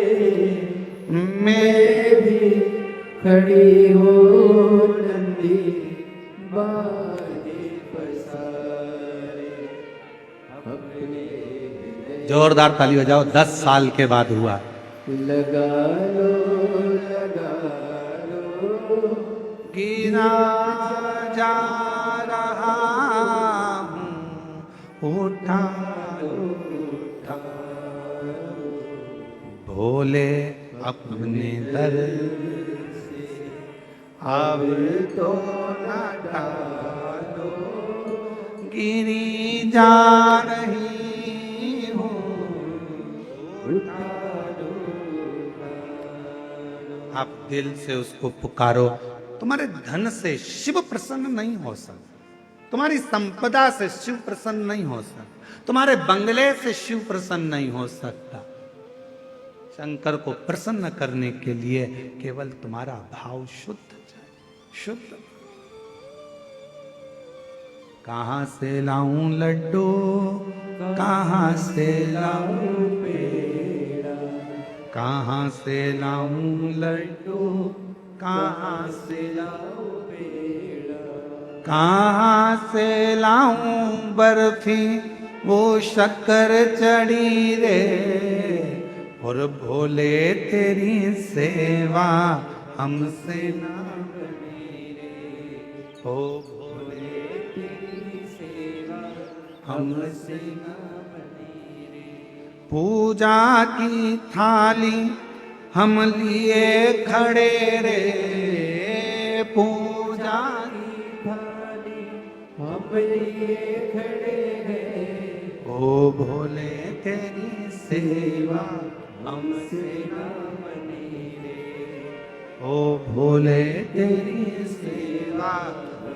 मैं भी खड़ी हो नंदी बाने पसारे, अपने जोरदार ताली बजाओ। 10 साल के बाद हुआ। लगा लो गिरा जा रहा हूँ, उठा उठा भोले अपने दर से, अब तो न डालो, गिरी जा रही हूँ, आप दिल से उसको पुकारो। तुम्हारे धन से शिव प्रसन्न नहीं हो सकता, तुम्हारी संपदा से शिव प्रसन्न नहीं हो सकता, तुम्हारे बंगले से शिव प्रसन्न नहीं हो सकता। शंकर को प्रसन्न करने के लिए केवल तुम्हारा भाव शुद्ध चाहिए, शुद्ध। कहां से लाऊं लड्डू, कहां से लाऊं पेड़ा, कहां से लाऊं लड्डू, कहां से लाऊं पेड़ा, कहाँ से लाऊं बर्फी वो शक्कर चढ़ी रे, और भोले तेरी सेवा हमसे ना बनी रे, ओ भोले तेरी सेवा हमसे ना बनी रे। पूजा की थाली हम लिए खड़े रे, पूजा हम लिए खड़े हैं, ओ भोले तेरी सेवा हमसे ना बनी रे, ओ भोले तेरी सेवा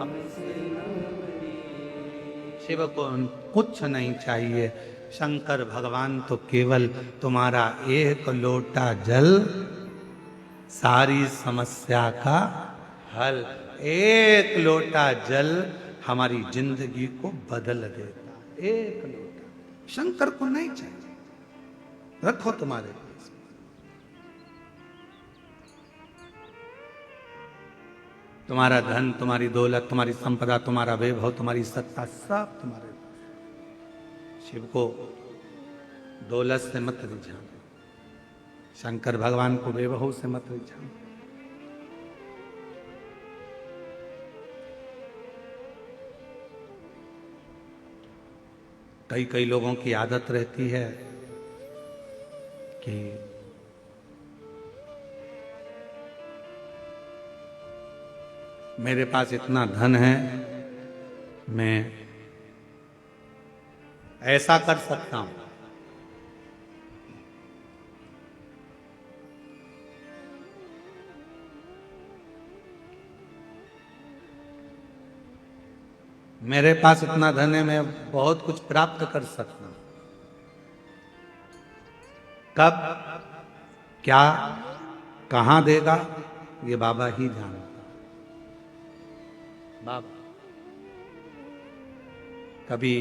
हमसे ना बनी रे। शिव को कुछ नहीं चाहिए, शंकर भगवान तो केवल तुम्हारा एक लोटा जल सारी समस्या का हल, एक लोटा जल हमारी जिंदगी को बदल देता, एक लोटा। शंकर को नहीं चाहिए, रखो तुम्हारे पास। तुम्हारा धन, तुम्हारी दौलत, तुम्हारी संपदा, तुम्हारा वैभव, तुम्हारी सत्ता, सब तुम्हारे पास। शिव को दौलत से मत रिझाओ, शंकर भगवान को वैभव से मत रिझाओ। कई कई लोगों की आदत रहती है कि मेरे पास इतना धन है, मैं ऐसा कर सकता हूं। मेरे पास इतना धन है, मैं बहुत कुछ प्राप्त कर सकता हूं। कब, क्या, कहां देगा, ये बाबा ही जानता। बाबा, कभी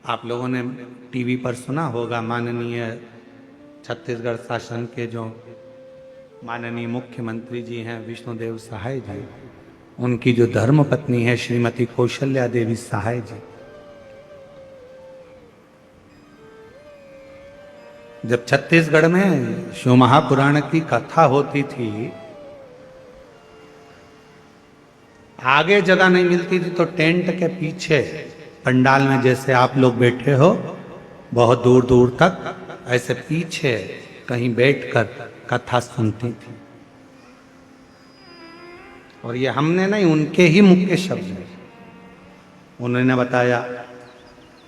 आप लोगों ने टीवी पर सुना होगा, माननीय छत्तीसगढ़ शासन के जो माननीय मुख्यमंत्री जी हैं विष्णुदेव सहाय जी, उनकी जो धर्म पत्नी है श्रीमती कौशल्या देवी सहाय जी, जब छत्तीसगढ़ में शिव महापुराण की कथा होती थी, आगे जगह नहीं मिलती थी तो टेंट के पीछे पंडाल में जैसे आप लोग बैठे हो, बहुत दूर दूर तक ऐसे पीछे कहीं बैठकर कथा सुनती थी। और ये हमने नहीं, उनके ही मुख के शब्द हैं, उन्होंने बताया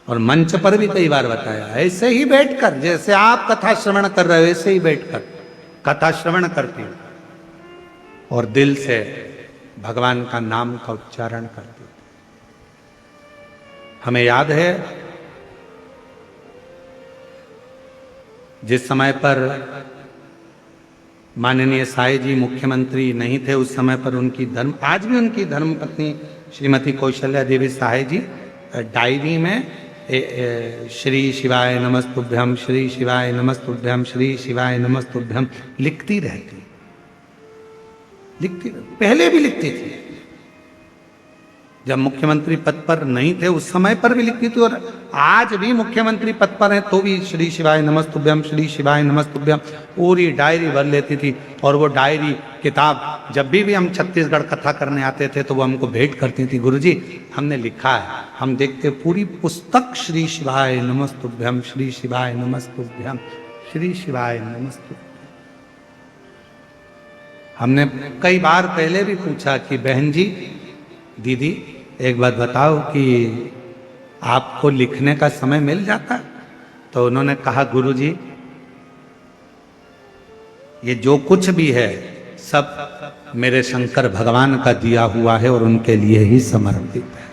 और मंच पर भी कई बार बताया। ऐसे ही बैठकर, जैसे आप कथा श्रवण कर रहे हो, ऐसे ही बैठकर कथा श्रवण करती और दिल से भगवान का नाम का उच्चारण करती। हमें याद है जिस समय पर माननीय साई जी मुख्यमंत्री नहीं थे, उस समय पर उनकी आज भी उनकी धर्मपत्नी श्रीमती कौशल्या देवी सहाय जी डायरी में श्री शिवाय नमस्तुभ्यम, श्री शिवाय नमस्तुभ्यम, श्री शिवाय नमस्तुभ्यम लिखती रहती, पहले भी लिखती थी। जब मुख्यमंत्री पद पर नहीं थे उस समय पर भी लिखती थी, और आज भी मुख्यमंत्री पद पर हैं तो भी श्री शिवाय नमस्तुभ्यम, श्री शिवाय नमस्तुभ्यम पूरी डायरी भर लेती थी। और वो डायरी किताब जब भी हम छत्तीसगढ़ कथा करने आते थे तो वो हमको भेंट करती थी, गुरुजी हमने लिखा है। हम देखते पूरी पुस्तक श्री शिवाय नमस्तुभ्यम, श्री शिवाय नमस्तुभ्यम, श्री शिवाय नमस्तुभ्यम। हमने कई बार पहले भी पूछा कि बहन जी, दीदी एक बात बताओ कि आपको लिखने का समय मिल जाता? तो उन्होंने कहा गुरुजी ये जो कुछ भी है सब मेरे शंकर भगवान का दिया हुआ है और उनके लिए ही समर्पित है।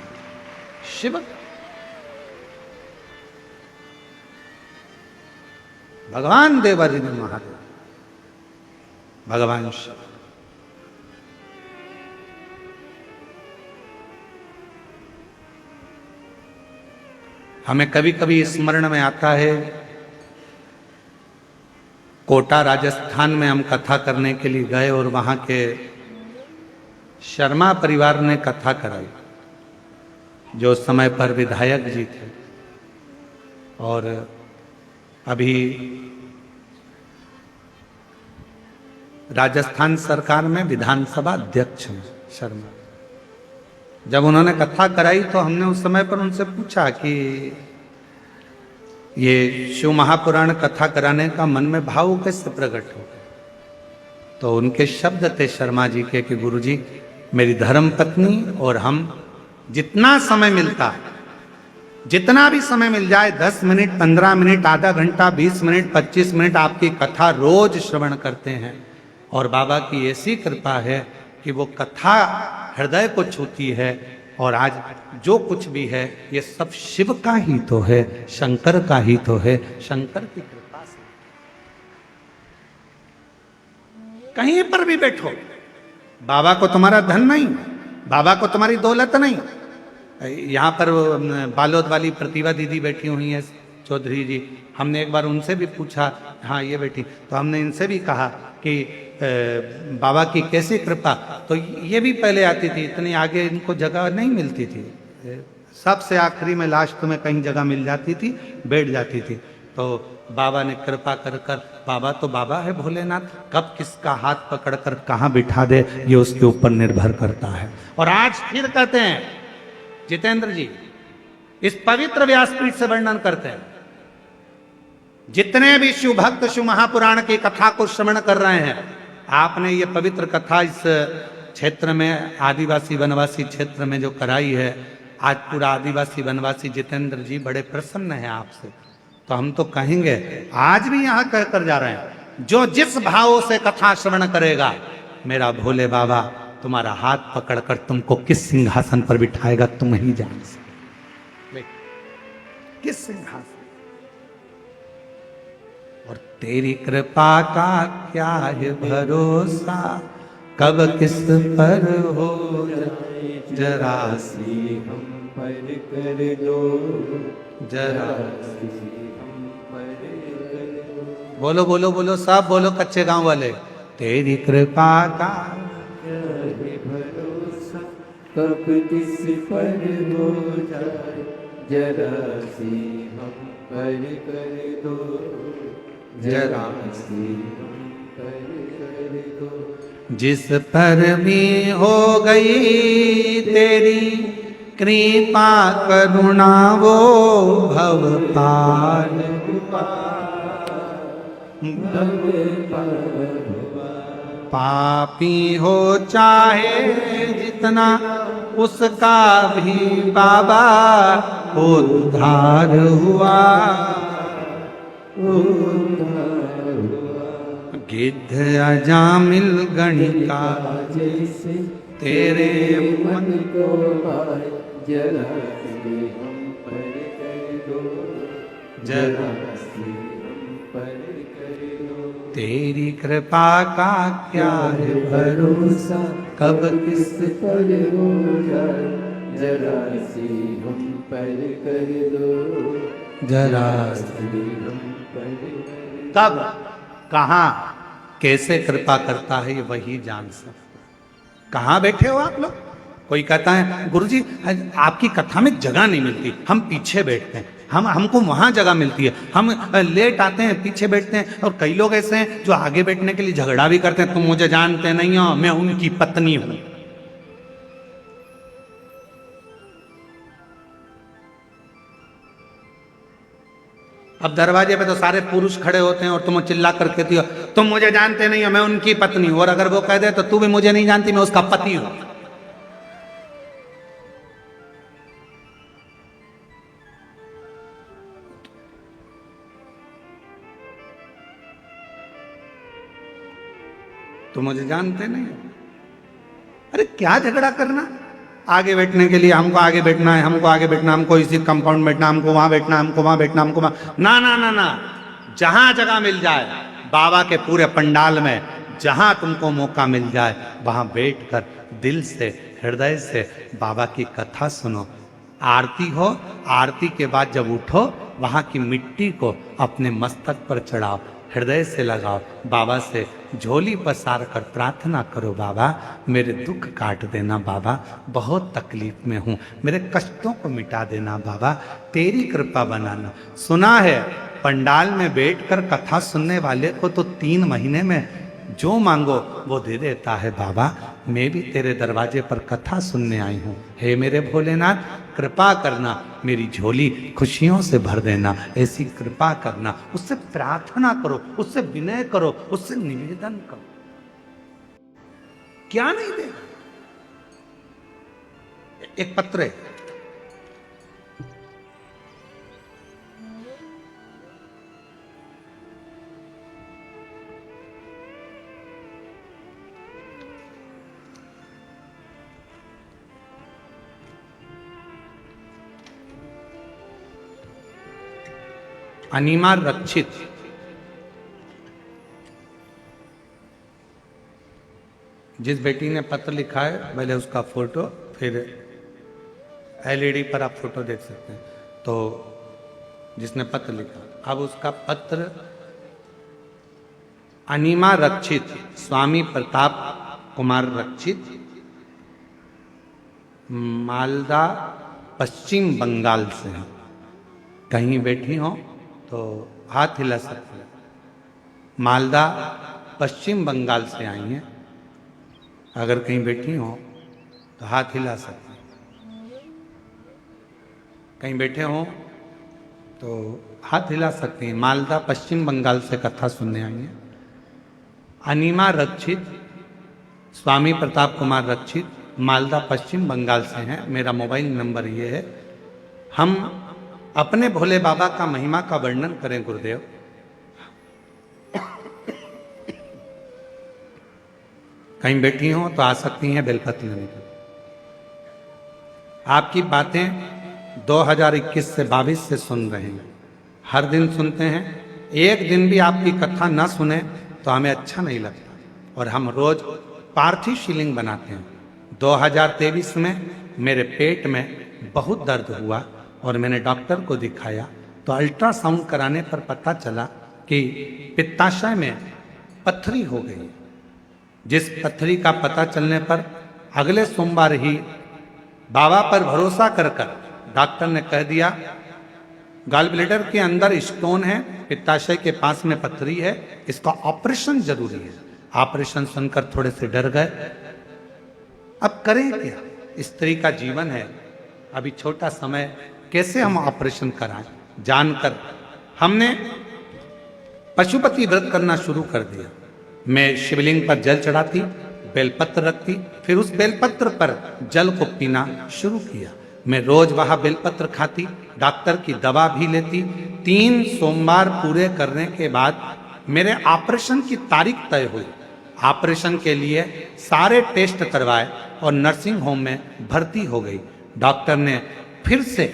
शिव भगवान देवादिदेव महादेव, भगवान शिव। हमें कभी कभी स्मरण में आता है, कोटा राजस्थान में हम कथा करने के लिए गए और वहां के शर्मा परिवार ने कथा कराई। जो उस समय पर विधायक जी थे और अभी राजस्थान सरकार में विधानसभा अध्यक्ष हैं शर्मा। जब उन्होंने कथा कराई तो हमने उस समय पर उनसे पूछा कि ये शिव महापुराण कथा कराने का मन में भाव कैसे प्रकट हो गया। तो उनके शब्द थे शर्मा जी के कि गुरुजी, मेरी धर्म पत्नी और हम जितना समय मिलता है, जितना भी समय मिल जाए, 10 मिनट, 15 मिनट, आधा घंटा, 20 मिनट, 25 मिनट आपकी कथा रोज श्रवण करते हैं। और बाबा की ऐसी कृपा है कि वो कथा हृदय को छूती है। और आज जो कुछ भी है ये सब शिव का ही तो है, शंकर का ही तो है, शंकर की कृपा से। कहीं पर भी बैठो, बाबा को तुम्हारा धन नहीं, बाबा को तुम्हारी दौलत नहीं। यहाँ पर बालोद वाली प्रतिभा दीदी बैठी हुई है, चौधरी जी, हमने एक बार उनसे भी पूछा, हाँ ये बैठी, तो हमने इनसे भी कहा कि बाबा की कैसी कृपा। तो ये भी पहले आती थी, इतनी आगे इनको जगह नहीं मिलती थी, सबसे आखिरी में लास्ट में कहीं जगह मिल जाती थी, बैठ जाती थी। तो बाबा ने कृपा कर कर, बाबा तो बाबा है भोलेनाथ, कब किसका हाथ पकड़कर कहाँ बिठा दे ये उसके ऊपर निर्भर करता है। और आज फिर कहते हैं जितेंद्र जी, इस पवित्र व्यासपीठ से वर्णन करते हैं, जितने भी शिव भक्त शिव महापुराण की कथा को श्रवण कर रहे हैं, आपने ये पवित्र कथा इस क्षेत्र में, आदिवासी वनवासी क्षेत्र में जो कराई है, आज पूरा आदिवासी वनवासी जितेंद्र जी बड़े प्रसन्न हैं आपसे। तो हम तो कहेंगे, आज भी यहाँ कहकर जा रहे हैं, जो जिस भाव से कथा श्रवण करेगा, मेरा भोले बाबा तुम्हारा हाथ पकड़कर तुमको किस सिंहासन पर बिठाएगा तुम ही जान सकते, किस सिंहासन। और तेरी कृपा का क्या है भरोसा, कब किस पर हो जाए जरा सी हम पर कर दो, जरा। हम पर कर दो। बोलो बोलो बोलो, सब बोलो कच्चे गांव वाले, तेरी कृपा का क्या है भरोसा, कब किस पर हो जाए जरा सी हम पर कर दो, जरा सी हम पर कर दो। जिस पर भी हो गई तेरी कृपा करुणा वो भव पार पापी हो चाहे जितना उसका भी बाबा उद्धार हुआ। गिद्ध अजामिल गणिका जैसे तेरे मन को भाए जरा सी हम पर कर दो, जरा सी हम पर कर दो। तेरी कृपा का क्या है भरोसा, कब किस पर हो जाए जरा सी हम पर कर दो, जरा सी हम पर कर दो। कब कहाँ कैसे कृपा करता है ये वही जान सकता। कहाँ बैठे हो आप लोग? कोई कहता है गुरुजी आपकी कथा में जगह नहीं मिलती, हम पीछे बैठते हैं, हमको वहां जगह मिलती है, हम लेट आते हैं पीछे बैठते हैं। और कई लोग ऐसे हैं जो आगे बैठने के लिए झगड़ा भी करते हैं, तुम मुझे जानते नहीं हो, मैं उनकी पत्नी हूं। अब दरवाजे पे तो सारे पुरुष खड़े होते हैं और तुम चिल्ला कर कहती हो तुम मुझे जानते नहीं हो, मैं उनकी पत्नी हूं। और अगर वो कह दे तो तू भी मुझे नहीं जानती, मैं उसका पति हूं। तुम मुझे जानते नहीं हो। अरे क्या झगड़ा करना, आगे बैठने के लिए हमको आगे बैठना है, हमको आगे बैठना, हमको इसी कंपाउंड बैठना, हमको वहां बैठना, हमको वहां बैठना, हमको वहां, ना ना ना ना, जहां जगह मिल जाए बाबा के पूरे पंडाल में, जहां तुमको मौका मिल जाए वहां बैठकर दिल से हृदय से बाबा की कथा सुनो। आरती हो, आरती के बाद जब उठो वहां की मिट्टी को अपने मस्तक पर चढ़ाओ, हृदय से लगाओ, बाबा से झोली पसार कर प्रार्थना करो, बाबा मेरे दुख काट देना, बाबा बहुत तकलीफ में हूँ, मेरे कष्टों को मिटा देना, बाबा तेरी कृपा बनाना। सुना है पंडाल में बैठकर कथा सुनने वाले को तो 3 महीने में जो मांगो वो दे देता है। बाबा मैं भी तेरे दरवाजे पर कथा सुनने आई हूँ, हे मेरे भोलेनाथ कृपा करना, मेरी झोली खुशियों से भर देना, ऐसी कृपा करना। उससे प्रार्थना करो, उससे विनय करो, उससे निवेदन करो। क्या नहीं देगा। एक पत्र है, अनिमा रक्षित, जिस बेटी ने पत्र लिखा है पहले उसका फोटो, फिर एलईडी पर आप फोटो देख सकते हैं। तो जिसने पत्र लिखा, अब उसका पत्र अनिमा रक्षित, स्वामी प्रताप कुमार रक्षित, मालदा पश्चिम बंगाल से है। कहीं बैठी हो तो हाथ हिला सकते हैं। मालदा पश्चिम बंगाल से आई हैं, अगर कहीं बैठी हो तो हाथ हिला सकते हैं। कहीं बैठे हो तो हाथ हिला सकते हैं। मालदा पश्चिम बंगाल से कथा सुनने आई हैं। अनिमा रक्षित, स्वामी प्रताप कुमार रक्षित, मालदा पश्चिम बंगाल से हैं। मेरा मोबाइल नंबर ये है। हम अपने भोले बाबा का महिमा का वर्णन करें गुरुदेव। कहीं बैठी हो तो आ सकती हैं बेलपत्र लेने के। आपकी बातें 2021 से 22 से सुन रहे हैं, हर दिन सुनते हैं। एक दिन भी आपकी कथा ना सुने तो हमें अच्छा नहीं लगता, और हम रोज पार्थिव शिवलिंग बनाते हैं। 2023 में मेरे पेट में बहुत दर्द हुआ और मैंने डॉक्टर को दिखाया, तो अल्ट्रासाउंड कराने पर पता चला कि पित्ताशय में पथरी हो गई। जिस पथरी का पता चलने पर अगले सोमवार ही बाबा पर भरोसा कर डॉक्टर ने कह दिया गॉल ब्लैडर के अंदर स्टोन है, पित्ताशय के पास में पथरी है, इसका ऑपरेशन जरूरी है। ऑपरेशन सुनकर थोड़े से डर गए। अब करें क्या, स्त्री का जीवन है, अभी छोटा समय, कैसे हम ऑपरेशन कराएं। जानकर हमने पशुपति व्रत करना शुरू कर दिया। मैं शिवलिंग पर जल चढ़ाती, बेलपत्र रखती, फिर उस बेलपत्र पर जल को पीना शुरू किया। मैं रोज वहां बेलपत्र खाती, डॉक्टर की दवा भी लेती। 3 सोमवार पूरे करने के बाद मेरे ऑपरेशन की तारीख तय हुई। ऑपरेशन के लिए सारे टेस्ट करवाए और नर्सिंग होम में भर्ती हो गई। डॉक्टर ने फिर से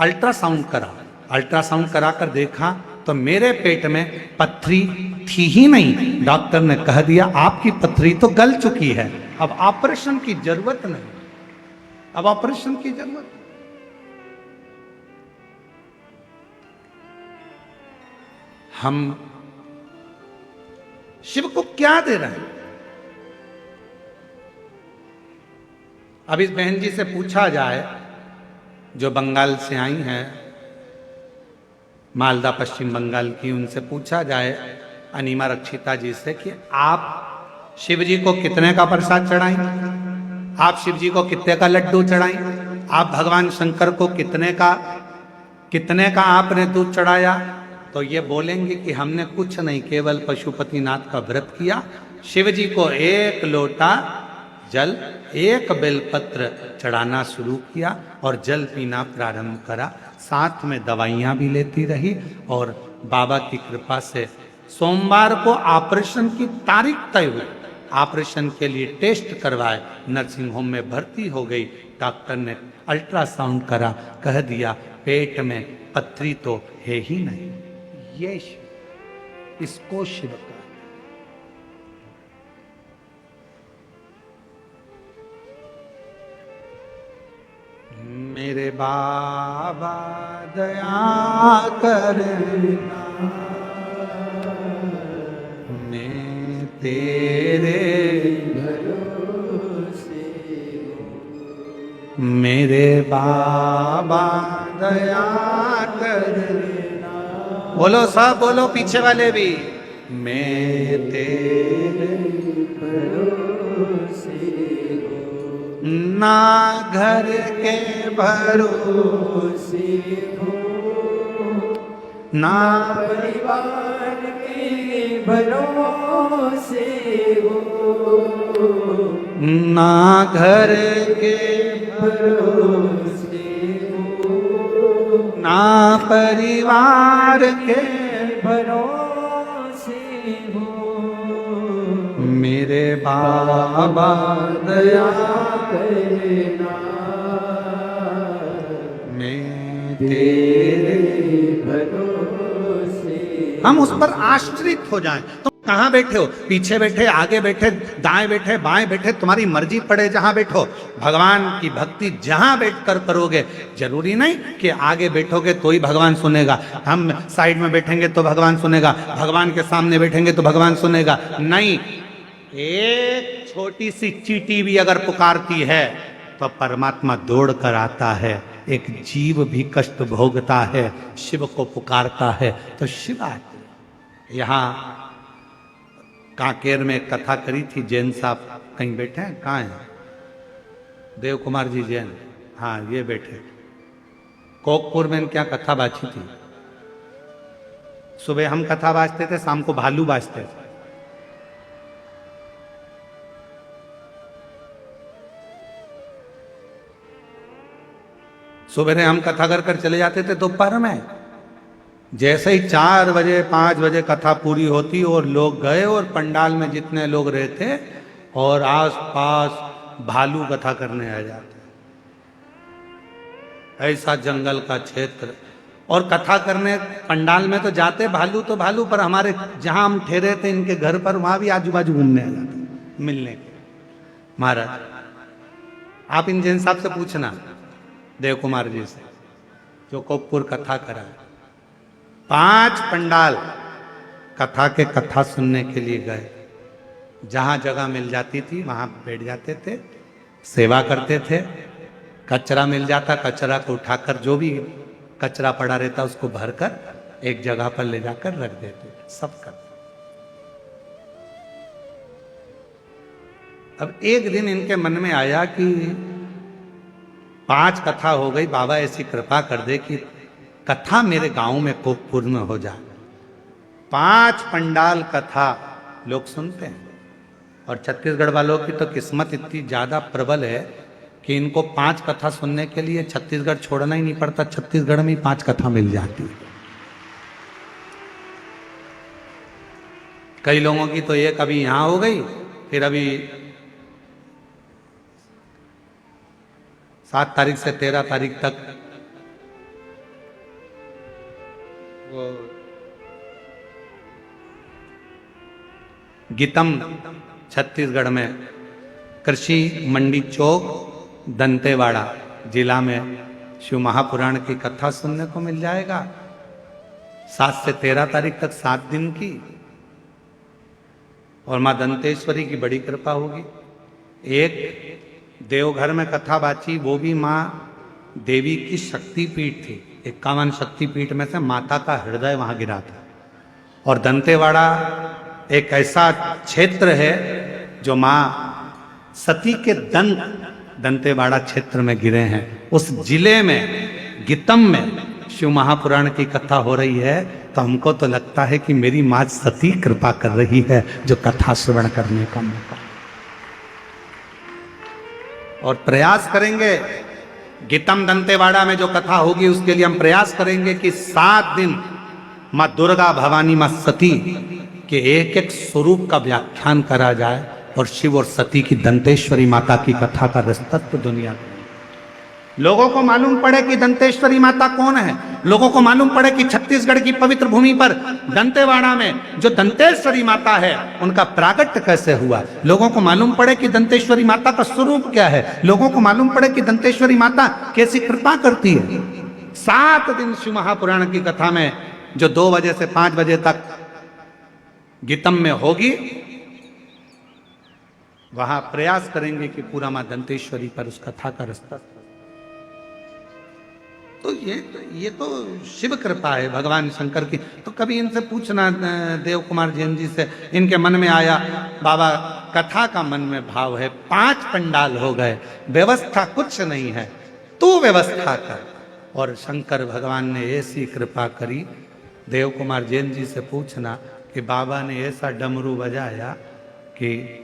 अल्ट्रासाउंड करा। अल्ट्रासाउंड कराकर देखा तो मेरे पेट में पथरी थी ही नहीं। डॉक्टर ने कह दिया आपकी पथरी तो गल चुकी है, अब ऑपरेशन की जरूरत नहीं, अब ऑपरेशन की जरूरत नहीं। हम शिव को क्या दे रहे हैं? अब इस बहन जी से पूछा जाए जो बंगाल से आई हैं, मालदा पश्चिम बंगाल की, उनसे पूछा जाए अनिमा रक्षिता जी से कि आप शिव जी को कितने का प्रसाद चढ़ाई, आप शिव जी को कितने का लड्डू चढ़ाई, आप भगवान शंकर को कितने का आपने दूध चढ़ाया, तो ये बोलेंगे कि हमने कुछ नहीं, केवल पशुपतिनाथ का व्रत किया। शिव जी को 1 लोटा जल, 1 बेलपत्र चढ़ाना शुरू किया और जल पीना प्रारंभ करा। साथ में दवाइयाँ भी लेती रही और बाबा की कृपा से सोमवार को ऑपरेशन की तारीख तय हुई। ऑपरेशन के लिए टेस्ट करवाए, नर्सिंग होम में भर्ती हो गई। डॉक्टर ने अल्ट्रासाउंड करा, कह दिया पेट में पथरी तो है ही नहीं। ये शिव, इसको शिव का मेरे बाबा दया करना, तेरे भरोसे मेरे बाबा दया करना। बोलो सब बोलो, पीछे वाले भी। मैं तेरे भरोसे ना घर के भरोसे भरोसे हो, ना परिवार के भरोसे हो, ना घर के भरोसे हो, ना परिवार के भरोसे हो, मेरे बाबा दया करना मैं तेरे तेरे। भरोसे। हम उस पर आश्रित हो जाएं। तुम कहाँ बैठे हो, पीछे बैठे, आगे बैठे, दाएं बैठे, बाएं बैठे, तुम्हारी मर्जी पड़े जहां बैठो। भगवान की भक्ति जहां बैठकर करोगे, जरूरी नहीं कि आगे बैठोगे तो ही भगवान सुनेगा, हम साइड में बैठेंगे तो भगवान सुनेगा, भगवान के सामने बैठेंगे तो भगवान सुनेगा। नहीं, एक छोटी सी चींटी भी अगर पुकारती है तो परमात्मा दौड़ कर आता है। एक जीव भी कष्ट भोगता है, शिव को पुकारता है तो शिव आते हैं। यहाँ कांकेर में कथा करी थी, जैन साहब कहीं बैठे हैं, कहाँ हैं? देव कुमार जी जैन, हाँ ये बैठे। कोकपुर में क्या कथा बाजी थी। सुबह हम कथा बाजते थे, शाम को भालू बाजते थे। सुबह हम कथा कर चले जाते थे दोपहर में। जैसे ही 4 बजे 5 बजे कथा पूरी होती और लोग गए, और पंडाल में जितने लोग रहते और आस पास भालू कथा करने आ जाते। ऐसा जंगल का क्षेत्र, और कथा करने पंडाल में तो जाते भालू तो भालू, पर हमारे जहां हम ठहरे थे इनके घर पर, वहां भी आजू बाजू घूमने आ जाते मिलने के। महाराज आप इन जैन साहब से पूछना, देव कुमार जी से, जो कोकपुर कथा करा है। 5 पंडाल कथा के कथा सुनने के लिए गए। जहां जगह मिल जाती थी वहां बैठ जाते थे, सेवा करते थे। कचरा मिल जाता, कचरा को उठाकर, जो भी कचरा पड़ा रहता उसको भरकर एक जगह पर ले जाकर रख देते, सब करते। अब एक दिन इनके मन में आया कि 5 कथा हो गई, बाबा ऐसी कृपा कर दे कि कथा मेरे गांव में कोकपुर में हो जाए। 5 पंडाल कथा लोग सुनते हैं, और छत्तीसगढ़ वालों की तो किस्मत इतनी ज्यादा प्रबल है कि इनको 5 कथा सुनने के लिए छत्तीसगढ़ छोड़ना ही नहीं पड़ता, छत्तीसगढ़ में ही 5 कथा मिल जाती है। कई लोगों की तो एक अभी यहां हो गई, फिर अभी 7 तारीख से 13 तारीख तक वो गीतम छत्तीसगढ़ में कृषि मंडी चौक दंतेवाड़ा जिला में शिव महापुराण की कथा सुनने को मिल जाएगा। 7 से 13 तारीख तक 7 दिन की, और मां दंतेश्वरी की बड़ी कृपा होगी। एक देवघर में कथा बाची, वो भी माँ देवी की शक्तिपीठ थी। 51 शक्तिपीठ में से माता का हृदय वहां गिरा था। और दंतेवाड़ा एक ऐसा क्षेत्र है जो माँ सती के दंतेवाड़ा क्षेत्र में गिरे हैं। उस जिले में गीतम में शिव महापुराण की कथा हो रही है, तो हमको तो लगता है कि मेरी माँ सती कृपा कर रही है, जो कथा श्रवण करने का मौका। और प्रयास करेंगे, गीतम दंतेवाड़ा में जो कथा होगी उसके लिए हम प्रयास करेंगे कि 7 दिन माँ दुर्गा, भवानी, माँ सती के एक एक स्वरूप का व्याख्यान करा जाए, और शिव और सती की दंतेश्वरी माता की कथा का रसतत्व दुनिया में लोगों को मालूम पड़े कि दंतेश्वरी माता कौन है। लोगों को मालूम पड़े कि छत्तीसगढ़ की पवित्र भूमि पर दंतेवाड़ा में जो दंतेश्वरी माता है उनका प्रागट्य कैसे हुआ। लोगों को मालूम पड़े कि दंतेश्वरी माता का स्वरूप क्या है। लोगों को मालूम पड़े कि दंतेश्वरी माता कैसी कृपा करती है। 7 दिन शिव महापुराण की कथा में जो 2 बजे से 5 बजे तक गीतम में होगी, वहां प्रयास करेंगे कि पूरा मां दंतेश्वरी पर उस कथा का रास्ता। तो ये तो शिव कृपा है भगवान शंकर की। तो कभी इनसे पूछना, देव कुमार जैन जी से, इनके मन में आया बाबा कथा का मन में भाव है, 5 पंडाल हो गए, व्यवस्था कुछ नहीं है, तू व्यवस्था कर। और शंकर भगवान ने ऐसी कृपा करी, देव कुमार जैन जी से पूछना कि बाबा ने ऐसा डमरू बजाया कि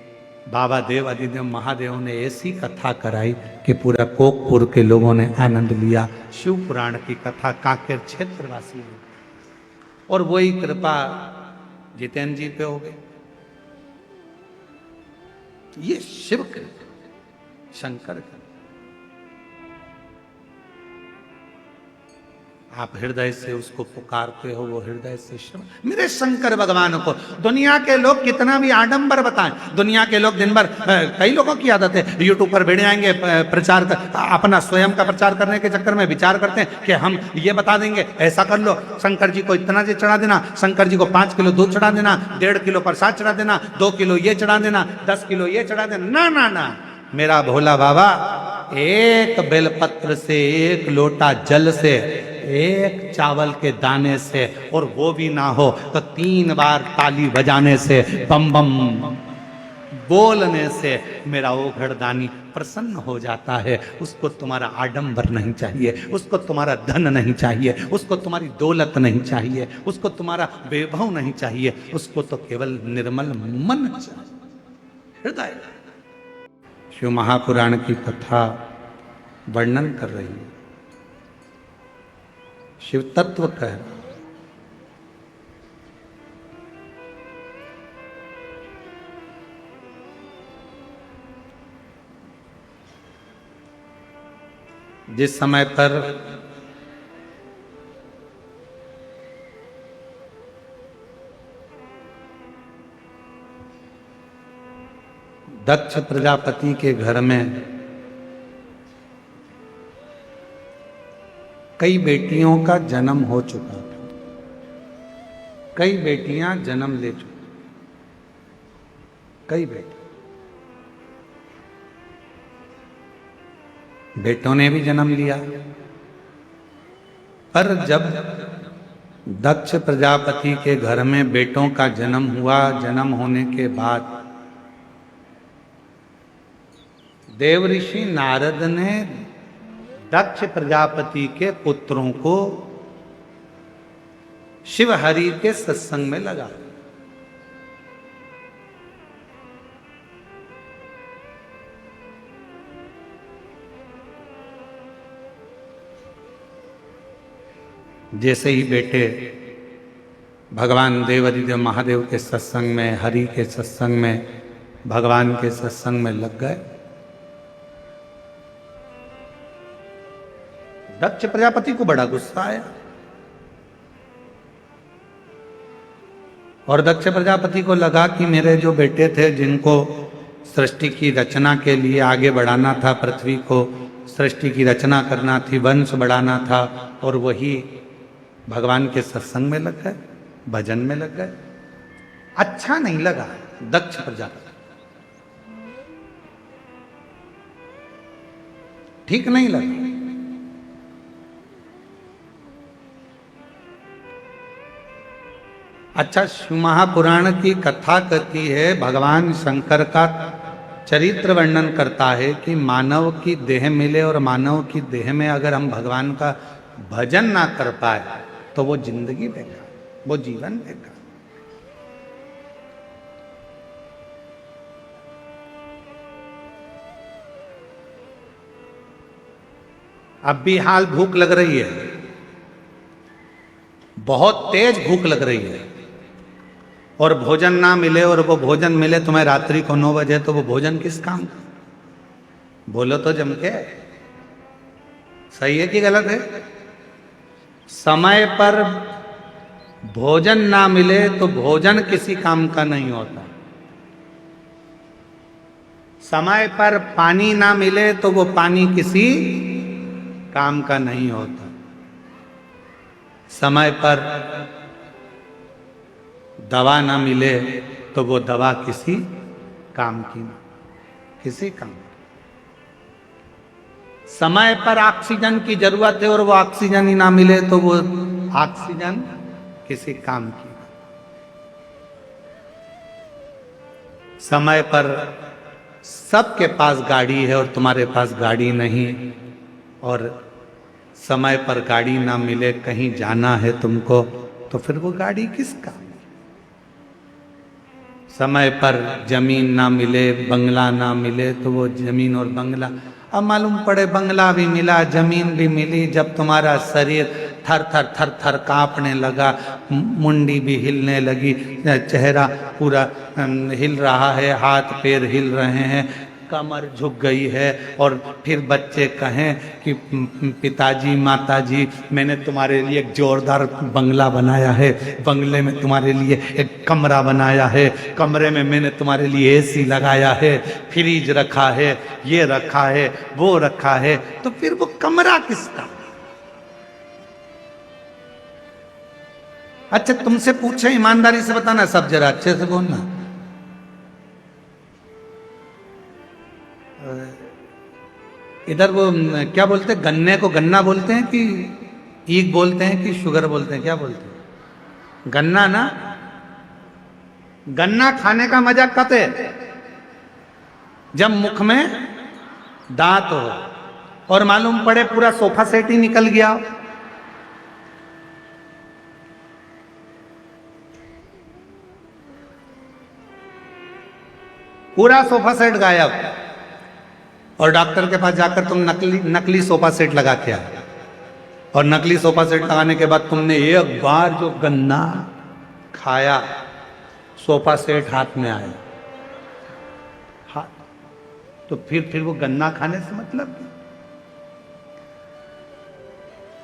बाबा देव अधिदेव महादेव ने ऐसी कथा कराई कि पूरा कोकपुर के लोगों ने आनंद लिया। शिव पुराण की कथा कांकेर क्षेत्रवासी ने, और वही कृपा जितेंद्र जी पे हो गई। ये शिव कृपा, शंकर कृपा। आप हृदय से उसको पुकारते हो, वो हृदय से शिव। मेरे शंकर भगवान को दुनिया के लोग कितना भी आडंबर बताएं, दुनिया के लोग दिन भर, कई लोगों की आदत है यूट्यूब पर भिड़ जाएंगे, प्रचार अपना स्वयं का प्रचार करने के चक्कर में विचार करते हैं कि हम ये बता देंगे, ऐसा कर लो, शंकर जी को इतना जी चढ़ा देना, शंकर जी को 5 किलो दूध चढ़ा देना, 1.5 किलो प्रसाद चढ़ा देना, 2 किलो ये चढ़ा देना, 10 किलो ये चढ़ा देना। ना ना ना, मेरा भोला बाबा एक बेलपत्र से, एक लोटा जल से, एक चावल के दाने से, और वो भी ना हो तो 3 बार ताली बजाने से, बम बम बोलने से मेरा ओघड़दानी प्रसन्न हो जाता है। उसको तुम्हारा आडंबर नहीं चाहिए, उसको तुम्हारा धन नहीं चाहिए, उसको तुम्हारी दौलत नहीं चाहिए, उसको तुम्हारा वैभव नहीं चाहिए, उसको तो केवल निर्मल मन चाहिए, हृदय। शिव महापुराण की कथा वर्णन कर रही है, शिव तत्व कह रहा। जिस समय पर दक्ष प्रजापति के घर में कई बेटियों का जन्म हो चुका था, कई बेटियां जन्म ले चुकी, कई बेटों ने भी जन्म लिया। पर जब दक्ष प्रजापति के घर में बेटों का जन्म हुआ, जन्म होने के बाद देव ऋषि नारद ने दक्ष प्रजापति के पुत्रों को शिव हरि के सत्संग में लगा। जैसे ही बेटे भगवान देव अधिदेव महादेव के सत्संग में, हरि के सत्संग में, भगवान के सत्संग में लग गए, दक्ष प्रजापति को बड़ा गुस्सा आया। और दक्ष प्रजापति को लगा कि मेरे जो बेटे थे, जिनको सृष्टि की रचना के लिए आगे बढ़ाना था, पृथ्वी को सृष्टि की रचना करना थी, वंश बढ़ाना था, और वही भगवान के सत्संग में लग गए, भजन में लग गए। अच्छा नहीं लगा दक्ष प्रजापति, ठीक नहीं लगा। अच्छा, शिव महापुराण की कथा कहती है, भगवान शंकर का चरित्र वर्णन करता है कि मानव की देह मिले और मानव की देह में अगर हम भगवान का भजन ना कर पाए तो वो जिंदगी बेकार, वो जीवन बेकार। अब भी हाल भूख लग रही है, बहुत तेज भूख लग रही है, और भोजन ना मिले, और वो भोजन मिले तुम्हें रात्रि को 9 बजे, तो वो भोजन किस काम का? बोलो तो जम के, सही है कि गलत है? समय पर भोजन ना मिले तो भोजन किसी काम का नहीं होता। समय पर पानी ना मिले तो वो पानी किसी काम का नहीं होता। समय पर दवा ना मिले तो वो दवा किसी काम की नहीं। किसी काम की। समय पर ऑक्सीजन की जरूरत है और वो ऑक्सीजन ही ना मिले तो वो ऑक्सीजन किसी काम की। समय पर सबके पास गाड़ी है और तुम्हारे पास गाड़ी नहीं, और समय पर गाड़ी ना मिले, कहीं जाना है तुमको, तो फिर वो गाड़ी किसका? समय पर जमीन ना मिले, बंगला ना मिले, तो वो जमीन और बंगला, अब मालूम पड़े बंगला भी मिला, जमीन भी मिली, जब तुम्हारा शरीर थर थर थर थर कांपने लगा, मुंडी भी हिलने लगी, चेहरा पूरा हिल रहा है, हाथ पैर हिल रहे हैं, कमर झुक गई है, और फिर बच्चे कहें कि पिताजी माताजी मैंने तुम्हारे लिए एक जोरदार बंगला बनाया है, बंगले में तुम्हारे लिए एक कमरा बनाया है, कमरे में मैंने तुम्हारे लिए एसी लगाया है, फ्रिज रखा है, ये रखा है, वो रखा है, तो फिर वो कमरा किसका? अच्छा तुमसे पूछे, ईमानदारी से बताना, सब जरा अच्छे से बोलना। इधर वो क्या बोलते हैं, गन्ने को गन्ना बोलते हैं कि ईख बोलते हैं कि शुगर बोलते हैं, क्या बोलते हैं? गन्ना ना। गन्ना खाने का मजा कब है? जब मुख में दांत हो और मालूम पड़े पूरा सोफा सेट ही निकल गया। पूरा सोफा सेट गायब, और डॉक्टर के पास जाकर तुम नकली सोफा सेट लगा के आए, और नकली सोफा सेट लगाने के बाद तुमने एक बार जो गन्ना खाया, सोफा सेट हाथ में आया, हाँ, तो फिर वो गन्ना खाने से मतलब?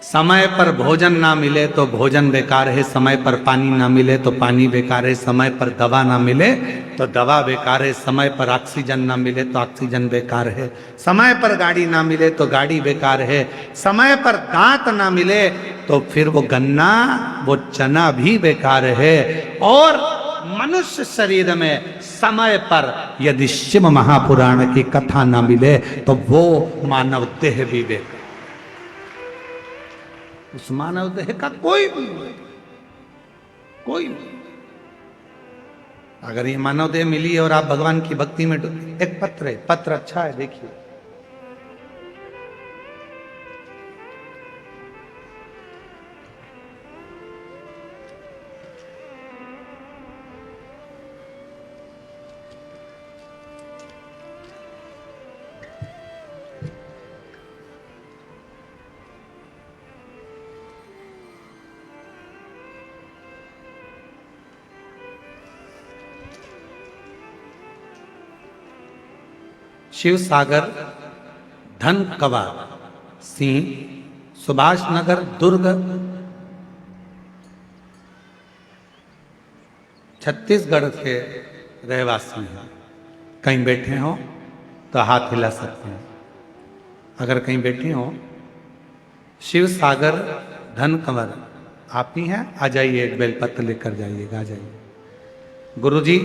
समय पर भोजन ना मिले तो भोजन बेकार है, समय पर पानी ना मिले तो पानी बेकार है, समय पर दवा ना मिले तो दवा बेकार है, समय पर ऑक्सीजन ना मिले तो ऑक्सीजन बेकार है, समय पर गाड़ी ना मिले तो गाड़ी बेकार है, समय पर दांत ना मिले तो फिर वो गन्ना, वो चना भी बेकार है। और मनुष्य शरीर में समय पर यदि शिव महापुराण की कथा ना मिले तो वो मानव देह भी बेकार। उस मानव देह का कोई नहीं। अगर ये मानव देह मिली है और आप भगवान की भक्ति में एक पत्र अच्छा है, देखिए, शिव सागर, धनकवा, सिंह, सुभाष नगर, दुर्ग, छत्तीसगढ़ के रहवासी हैं। कहीं बैठे हो तो हाथ हिला सकते हैं। अगर कहीं बैठे हो, शिव सागर, धनकवर आप ही हैं, आ जाइए, एक बेलपत्र लेकर जाइएगा, आ जाइए। गुरुजी,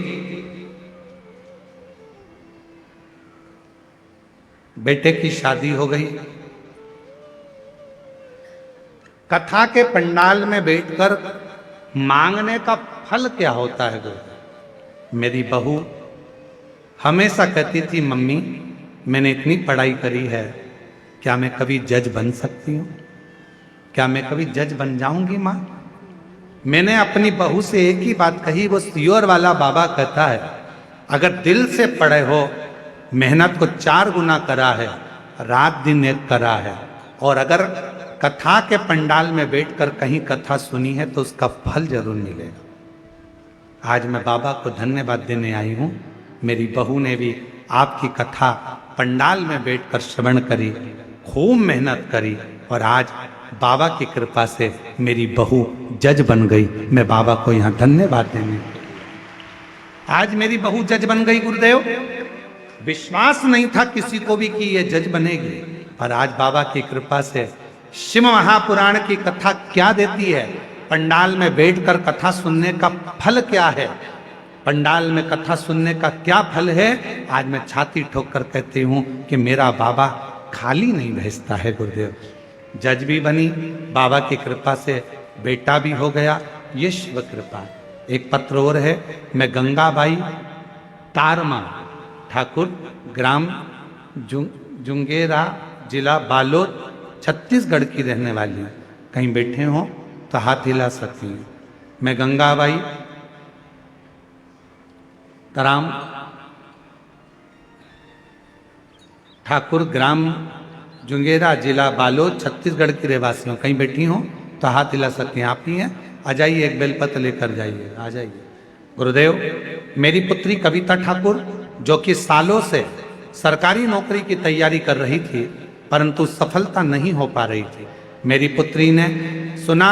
बेटे की शादी हो गई, कथा के पंडाल में बैठकर मांगने का फल क्या होता है गुरु? मेरी बहू हमेशा कहती थी, मम्मी मैंने इतनी पढ़ाई करी है, क्या मैं कभी जज बन सकती हूँ? क्या मैं कभी जज बन जाऊंगी माँ? मैंने अपनी बहू से एक ही बात कही, वो सियोर वाला बाबा कहता है, अगर दिल से पढ़े हो, मेहनत को 4 गुना करा है, रात दिन एक करा है, और अगर कथा के पंडाल में बैठकर कहीं कथा सुनी है तो उसका फल जरूर मिलेगा। आज मैं बाबा को धन्यवाद देने आई हूँ। मेरी बहू ने भी आपकी कथा पंडाल में बैठकर श्रवण करी, खूब मेहनत करी, और आज बाबा की कृपा से मेरी बहू जज बन गई। मैं बाबा को यहाँ धन्यवाद देने, आज मेरी बहू जज बन गई। गुरुदेव, विश्वास नहीं था किसी को भी कि ये जज बनेगी, पर आज बाबा की कृपा से शिव महापुराण की कथा क्या देती है, पंडाल में बैठकर कथा सुनने का फल क्या है, पंडाल में कथा सुनने का क्या फल है, आज मैं छाती ठोक कर कहती हूं कि मेरा बाबा खाली नहीं भेजता है गुरुदेव। जज भी बनी, बाबा की कृपा से बेटा भी हो गया, ये शिव कृपा। एक पत्र और है, मैं गंगाबाई तारमा ठाकुर, ग्राम जुंगेरा, जिला बालोद, छत्तीसगढ़ की रहने वाली हूं। कहीं बैठे हो तो हाथ हिला सकती हूँ। मैं गंगाबाई ताराम ठाकुर, ग्राम जुंगेरा, जिला बालोद, छत्तीसगढ़ की रहवासी हूँ। कहीं बैठी हो तो हाथ हिला सकती हैं। आप ही हैं, आ जाइए, एक बेलपत्र लेकर जाइए, आ जाइए। गुरुदेव, मेरी पुत्री कविता ठाकुर, जो कि सालों से सरकारी नौकरी की तैयारी कर रही थी परंतु सफलता नहीं हो पा रही थी, मेरी पुत्री ने सुना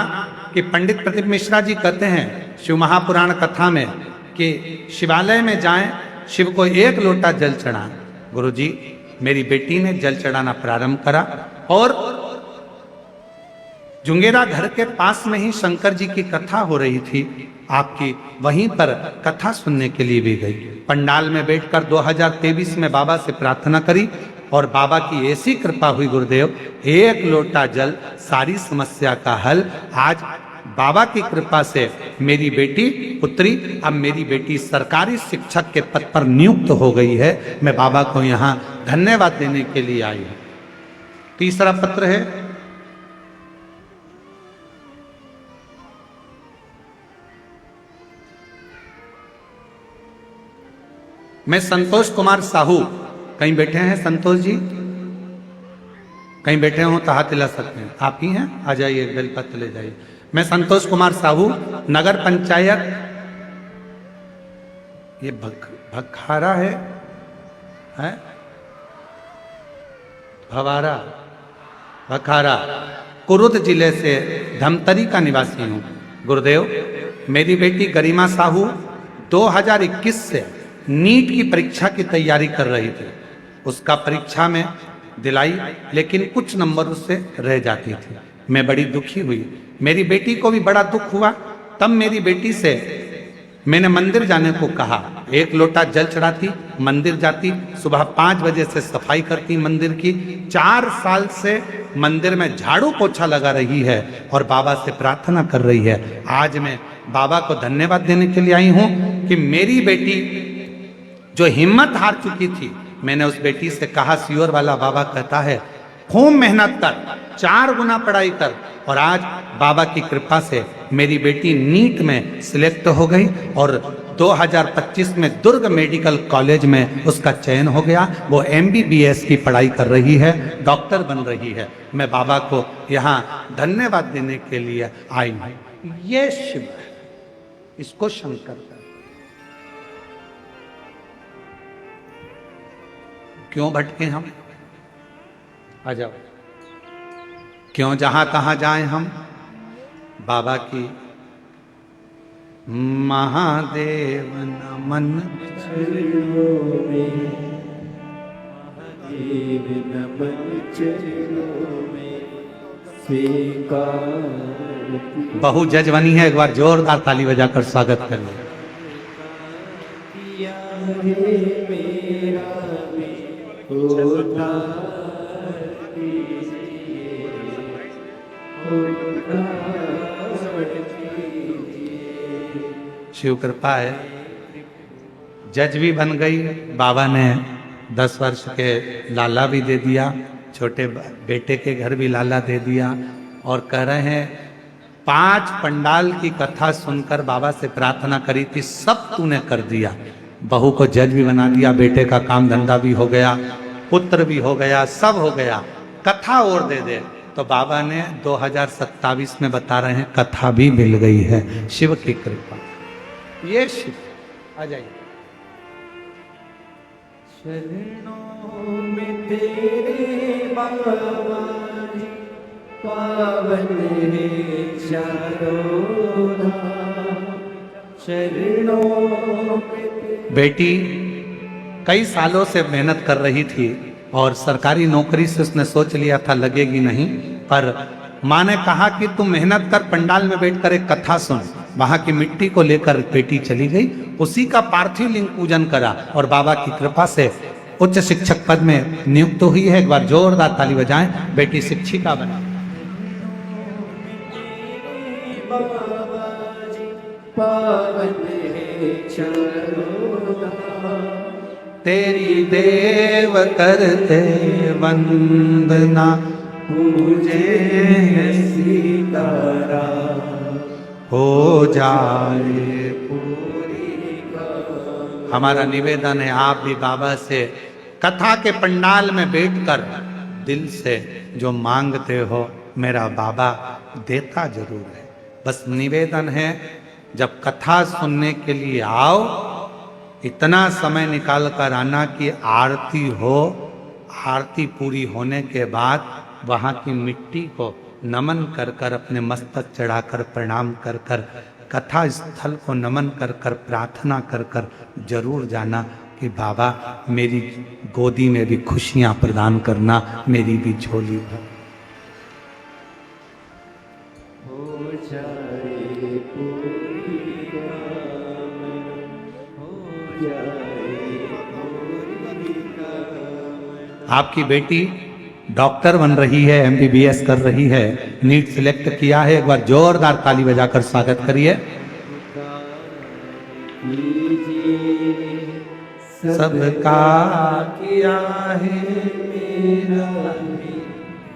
कि पंडित प्रदीप मिश्रा जी कहते हैं शिव महापुराण कथा में कि शिवालय में जाएं, शिव को 1 लोटा जल चढ़ाएं। गुरुजी, मेरी बेटी ने जल चढ़ाना प्रारंभ करा और जुंगेरा घर के पास में ही शंकर जी की कथा हो रही थी आपकी, वहीं पर कथा सुनने के लिए भी गई। पंडाल में बैठकर 2023 में बाबा से प्रार्थना करी और बाबा की ऐसी कृपा हुई गुरुदेव, 1 लोटा जल सारी समस्या का हल। आज बाबा की कृपा से मेरी बेटी पुत्री, अब मेरी बेटी सरकारी शिक्षक के पद पर नियुक्त हो गई है। मैं बाबा को यहाँ धन्यवाद देने के लिए आई हूं। तीसरा पत्र है, मैं संतोष कुमार साहू, कहीं बैठे हैं संतोष जी? कहीं बैठे हो तो हाथ हिला सकते हैं। आप ही हैं, आ जाइए, बेलपत्र ले जाइए। मैं संतोष कुमार साहू, नगर पंचायत, ये भखारा है? भवारा, भखारा, कुरुद जिले से धमतरी का निवासी हूं। गुरुदेव, मेरी बेटी गरिमा साहू 2021 से नीट की परीक्षा की तैयारी कर रही थी। उसका परीक्षा में दिलाई, लेकिन कुछ नंबर उससे रह जाती थी। मैं बड़ी दुखी हुई, मेरी बेटी को भी बड़ा दुख हुआ। तब मेरी बेटी से मैंने मंदिर जाने को कहा। 1 लोटा जल चढ़ाती, मंदिर जाती, सुबह 5 बजे से सफाई करती मंदिर की। 4 साल से मंदिर में झाड़ू पोछा लगा रही है और बाबा से प्रार्थना कर रही है। आज मैं बाबा को धन्यवाद देने के लिए आई हूं कि मेरी बेटी जो हिम्मत हार चुकी थी, मैंने उस बेटी से कहा, सियोर वाला बाबा कहता है खूब मेहनत कर, 4 गुना पढ़ाई कर, और आज बाबा की कृपा से मेरी बेटी नीट में सिलेक्ट हो गई और 2025 में दुर्ग मेडिकल कॉलेज में उसका चयन हो गया। वो MBBS की पढ़ाई कर रही है, डॉक्टर बन रही है। मैं बाबा को यहाँ धन्यवाद देने के लिए आई हूं। ये शिव है, इसको शंकर का। क्यों भटके हम? आ जाओ। क्यों जहां तहां जाएं हम? बाबा की महादेव नमन चरणों में, महादेव नमन चरणों में, स्वीकार। बहु जज बनी है, एक बार जोरदार ताली बजाकर स्वागत करिए। मेरा शिव कृपा है, जज भी बन गई। बाबा ने 10 वर्ष के लाला भी दे दिया, छोटे बेटे के घर भी लाला दे दिया, और कह रहे हैं 5 पंडाल की कथा सुनकर बाबा से प्रार्थना करी थी, सब तूने कर दिया। बहू को जज भी बना दिया, बेटे का काम धंधा भी हो गया, पुत्र भी हो गया, सब हो गया, कथा और दे दे। तो बाबा ने 2027 में बता रहे हैं कथा भी मिल गई है। शिव की कृपा, ये शिव। आ जाइए। चरणों में तेरे बाबा जी, पावन है चारों धाम। चरणों में बेटी कई सालों से मेहनत कर रही थी और सरकारी नौकरी से उसने सोच लिया था लगेगी नहीं, पर माँ ने कहा कि तू मेहनत कर, पंडाल में बैठकर एक कथा सुन। वहां की मिट्टी को लेकर बेटी चली गई, उसी का पार्थिव लिंग पूजन करा और बाबा की कृपा से उच्च शिक्षक पद में नियुक्त हुई है। एक बार जोरदार ताली बजाएं, बेटी शिक्षिका बना। पावन है चरोदा, तेरी देव करते वंदना, पूजे सीतारा, हो जाए। पूरी का। हमारा निवेदन है आप भी बाबा से कथा के पंडाल में बैठकर दिल से जो मांगते हो मेरा बाबा देता जरूर है। बस निवेदन है जब कथा सुनने के लिए आओ इतना समय निकाल कर आना कि आरती हो, आरती पूरी होने के बाद वहाँ की मिट्टी को नमन कर कर अपने मस्तक चढ़ाकर प्रणाम कर कर कथा स्थल को नमन कर कर प्रार्थना कर कर जरूर जाना कि बाबा मेरी गोदी में भी खुशियां प्रदान करना, मेरी भी झोली भर। हो जाए पूरी कामना, हो जाए पूरी कामना। आपकी बेटी डॉक्टर बन रही है, MBBS कर रही है, नीट सिलेक्ट किया है। एक बार जोरदार ताली बजाकर स्वागत करिए। सबका किया है मेरा भी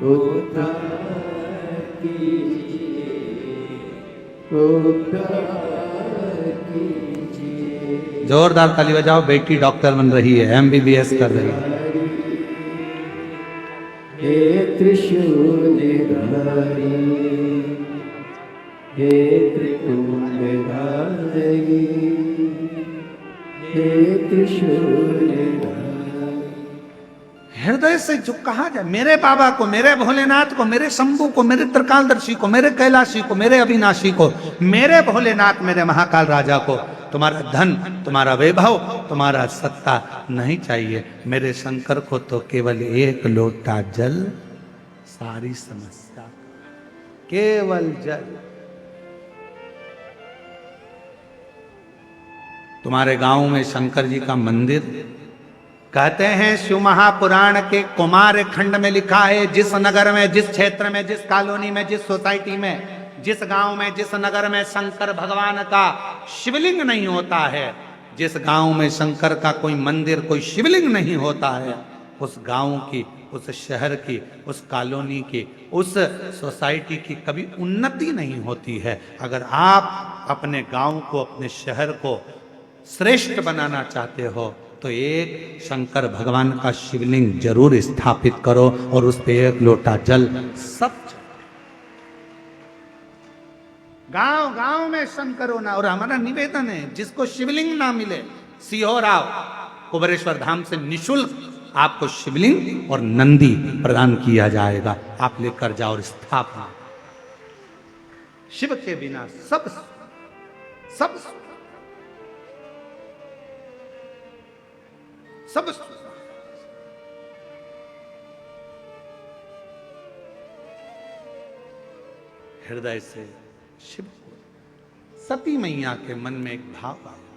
उद्धार कीजिए, उद्धार कीजिए। जोरदार ताली बजाओ, बेटी डॉक्टर बन रही है, MBBS कर रही है। हे त्रिशूलधारी, हे त्रिपुंडधारी, हे त्रिशूलधारी। हृदय से जो कहा जाए मेरे बाबा को, मेरे भोलेनाथ को, मेरे शंभू को, मेरे त्रिकालदर्शी को, मेरे कैलाशी को, मेरे अविनाशी को, मेरे भोलेनाथ, मेरे महाकाल राजा को तुम्हारा धन, तुम्हारा वैभव, तुम्हारा सत्ता नहीं चाहिए। मेरे शंकर को तो केवल एक लोटा जल सारी समस्या, केवल जल। तुम्हारे गांव में शंकर जी का मंदिर, कहते हैं शिव महापुराण के कुमार खंड में लिखा है, जिस नगर में, जिस क्षेत्र में, जिस कॉलोनी में, जिस सोसाइटी में, जिस गांव में, जिस नगर में शंकर भगवान का शिवलिंग नहीं होता है, जिस गांव में शंकर का कोई मंदिर, कोई शिवलिंग नहीं होता है, उस गांव की, उस शहर की, उस कॉलोनी की, उस सोसाइटी की कभी उन्नति नहीं होती है। अगर आप अपने गांव को, अपने शहर को श्रेष्ठ बनाना चाहते हो तो एक शंकर भगवान का शिवलिंग जरूर स्थापित करो और उस पे एक लोटा जल सब गांव गांव में शंकर होना। और हमारा निवेदन है जिसको शिवलिंग ना मिले, सीहोर आओ, कुबेरेश्वर धाम से निशुल्क आपको शिवलिंग और नंदी प्रदान किया जाएगा, आप लेकर जाओ और स्थापना। शिव के बिना सब सब सब हृदय से शिव को। सती मैया के मन में एक भाव आया,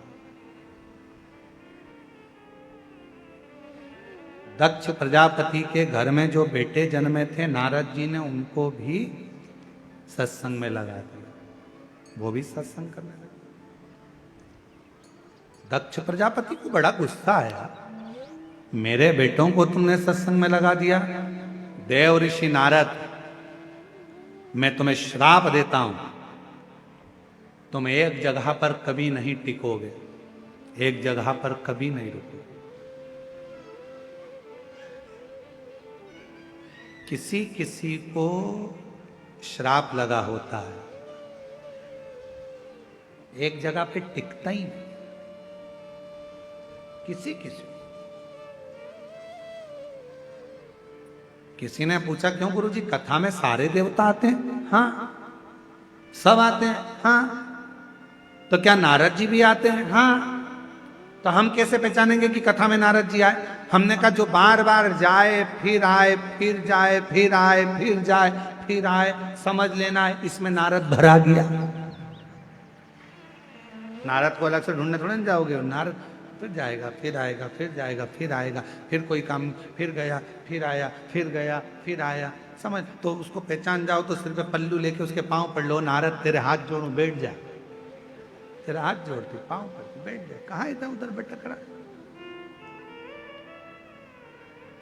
दक्ष प्रजापति के घर में जो बेटे जन्मे थे, नारद जी ने उनको भी सत्संग में लगा दिया, वो भी सत्संग करने लगे। दक्ष प्रजापति को बड़ा गुस्सा आया, मेरे बेटों को तुमने सत्संग में लगा दिया। देव ऋषि नारद, मैं तुम्हें श्राप देता हूं, तुम एक जगह पर कभी नहीं टिकोगे, एक जगह पर कभी नहीं रुकोगे। किसी किसी को श्राप लगा होता है, एक जगह पे टिकता ही नहीं, किसी किसी ने पूछा क्यों गुरुजी, कथा में सारे देवता आते हैं? हाँ, सब आते हैं। हाँ, तो क्या नारद जी भी आते हैं? हाँ, तो हम कैसे पहचानेंगे कि कथा में नारद जी आए? हमने कहा जो बार बार जाए फिर आए, फिर जाए फिर आए, फिर जाए फिर आए, समझ लेना है इसमें नारद भरा गया। नारद को अलग से ढूंढने थोड़े ना जाओगे, नारद फिर जाएगा, फिर आएगा, फिर जाएगा, फिर आएगा, फिर कोई काम, फिर गया, फिर आया, फिर गया, फिर आया, समझ। तो उसको पहचान जाओ तो सिर पे पल्लू लेके उसके पाँव पड़ लो, नारद तेरे हाथ जोड़ू, बैठ जा, तेरा हाथ जोड़ती पाँव पड़ती बैठ जा। कहाँ इधर उधर भटक रहा,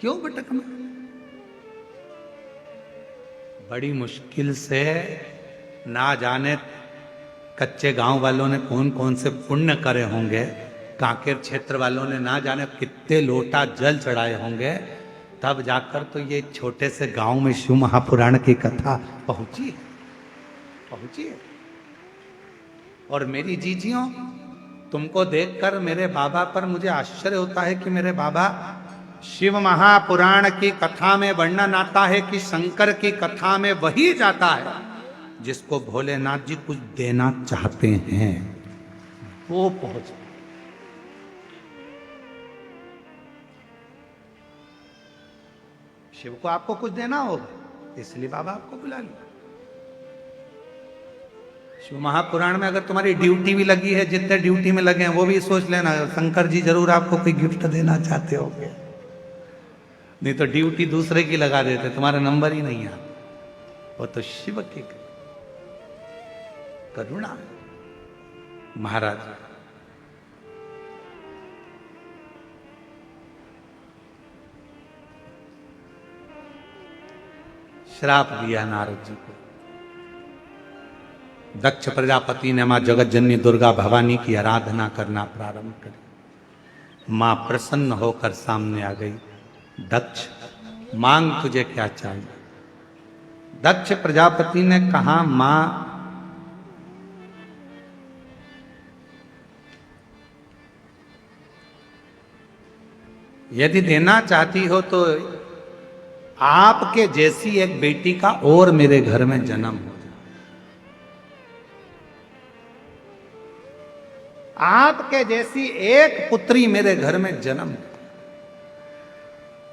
क्यों भटकना? बड़ी मुश्किल से, ना जाने कच्चे गांव वालों ने कौन कौन से पुण्य करे होंगे, कांकेर क्षेत्र वालों ने ना जाने कितने लोटा जल चढ़ाए होंगे, तब जाकर तो ये छोटे से गांव में शिव महापुराण की कथा पहुंची है। और मेरी जीजियों, तुमको देखकर मेरे बाबा पर मुझे आश्चर्य होता है कि मेरे बाबा, शिव महापुराण की कथा में वर्णन आता है कि शंकर की कथा में वही जाता है जिसको भोलेनाथ जी कुछ देना चाहते हैं, वो पहुंच। शिव को आपको कुछ देना होगा, इसलिए बाबा आपको बुला लिया। शिव महापुराण में अगर तुम्हारी ड्यूटी भी लगी है, जितने ड्यूटी में लगे हैं वो भी सोच लेना, शंकर जी जरूर आपको कोई गिफ्ट देना चाहते होंगे, नहीं तो ड्यूटी दूसरे की लगा देते, तुम्हारा नंबर ही नहीं आता। वो तो शिव की करुणा महाराज। श्राप दिया नारद जी को। दक्ष प्रजापति ने मां जगत जननी दुर्गा भवानी की आराधना करना प्रारंभ करी। मां प्रसन्न होकर सामने आ गई, दक्ष मांग तुझे क्या चाहिए। दक्ष प्रजापति ने कहा, मां यदि देना चाहती हो तो आपके जैसी एक बेटी का और मेरे घर में जन्म हो जाए। आपके जैसी एक पुत्री मेरे घर में जन्म।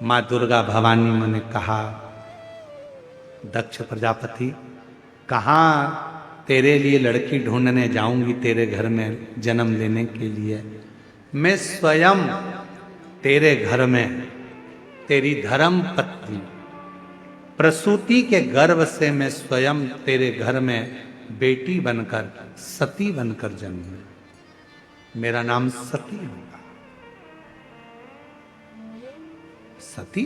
मां दुर्गा भवानी ने कहा, दक्ष प्रजापति, कहां तेरे लिए लड़की ढूंढने जाऊंगी तेरे घर में जन्म लेने के लिए। मैं स्वयं तेरे घर में तेरी धर्म पत्नी प्रसूति के गर्भ से मैं स्वयं तेरे घर में बेटी बनकर, सती बनकर जन्मी। मेरा नाम सती होगा। सती?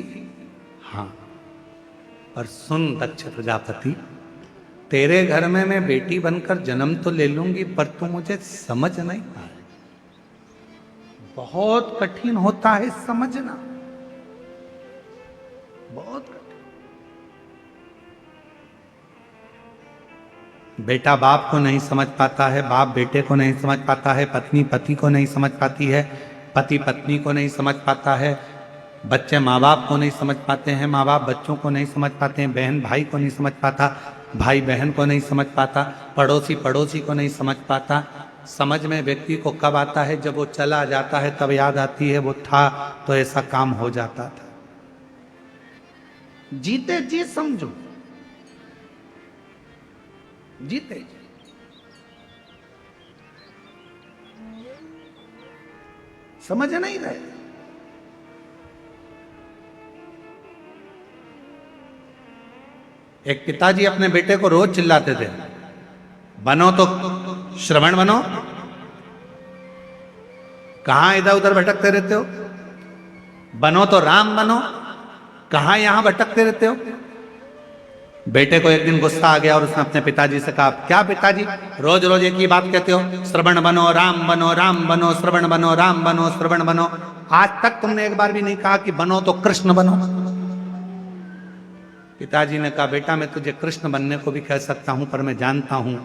हां। पर सुन दक्ष प्रजापति, तेरे घर में मैं बेटी बनकर जन्म तो ले लूंगी, पर तू मुझे समझ नहीं पाए। बहुत कठिन होता है समझना, बहुत कठिन। बेटा बाप को नहीं समझ पाता है, बाप बेटे को नहीं समझ पाता है, पत्नी पति को नहीं समझ पाती है, पति पत्नी को नहीं समझ पाता है, बच्चे माँ बाप को नहीं समझ पाते हैं, माँ बाप बच्चों को नहीं समझ पाते हैं, बहन भाई को नहीं समझ पाता, भाई बहन को नहीं समझ पाता, पड़ोसी पड़ोसी को नहीं समझ पाता। समझ में व्यक्ति को कब आता है? जब वो चला जाता है तब याद आती है वो था तो ऐसा काम हो जाता था। जीते जी समझो, जीते जी। समझ नहीं रहे। एक पिताजी अपने बेटे को रोज चिल्लाते थे, बनो तो श्रवण बनो, कहां इधर उधर भटकते रहते हो, बनो तो राम बनो, कहां यहां भटकते रहते हो। बेटे को एक दिन गुस्सा आ गया और उसने अपने पिताजी से कहा, क्या पिताजी रोज रोज एक ही बात कहते हो, श्रवण बनो राम बनो, राम बनो श्रवण बनो, राम बनो श्रवण बनो। आज तक तुमने एक बार भी नहीं कहा कि बनो तो कृष्ण बनो। पिताजी ने कहा, बेटा मैं तुझे कृष्ण बनने को भी कह सकता हूं, पर मैं जानता हूं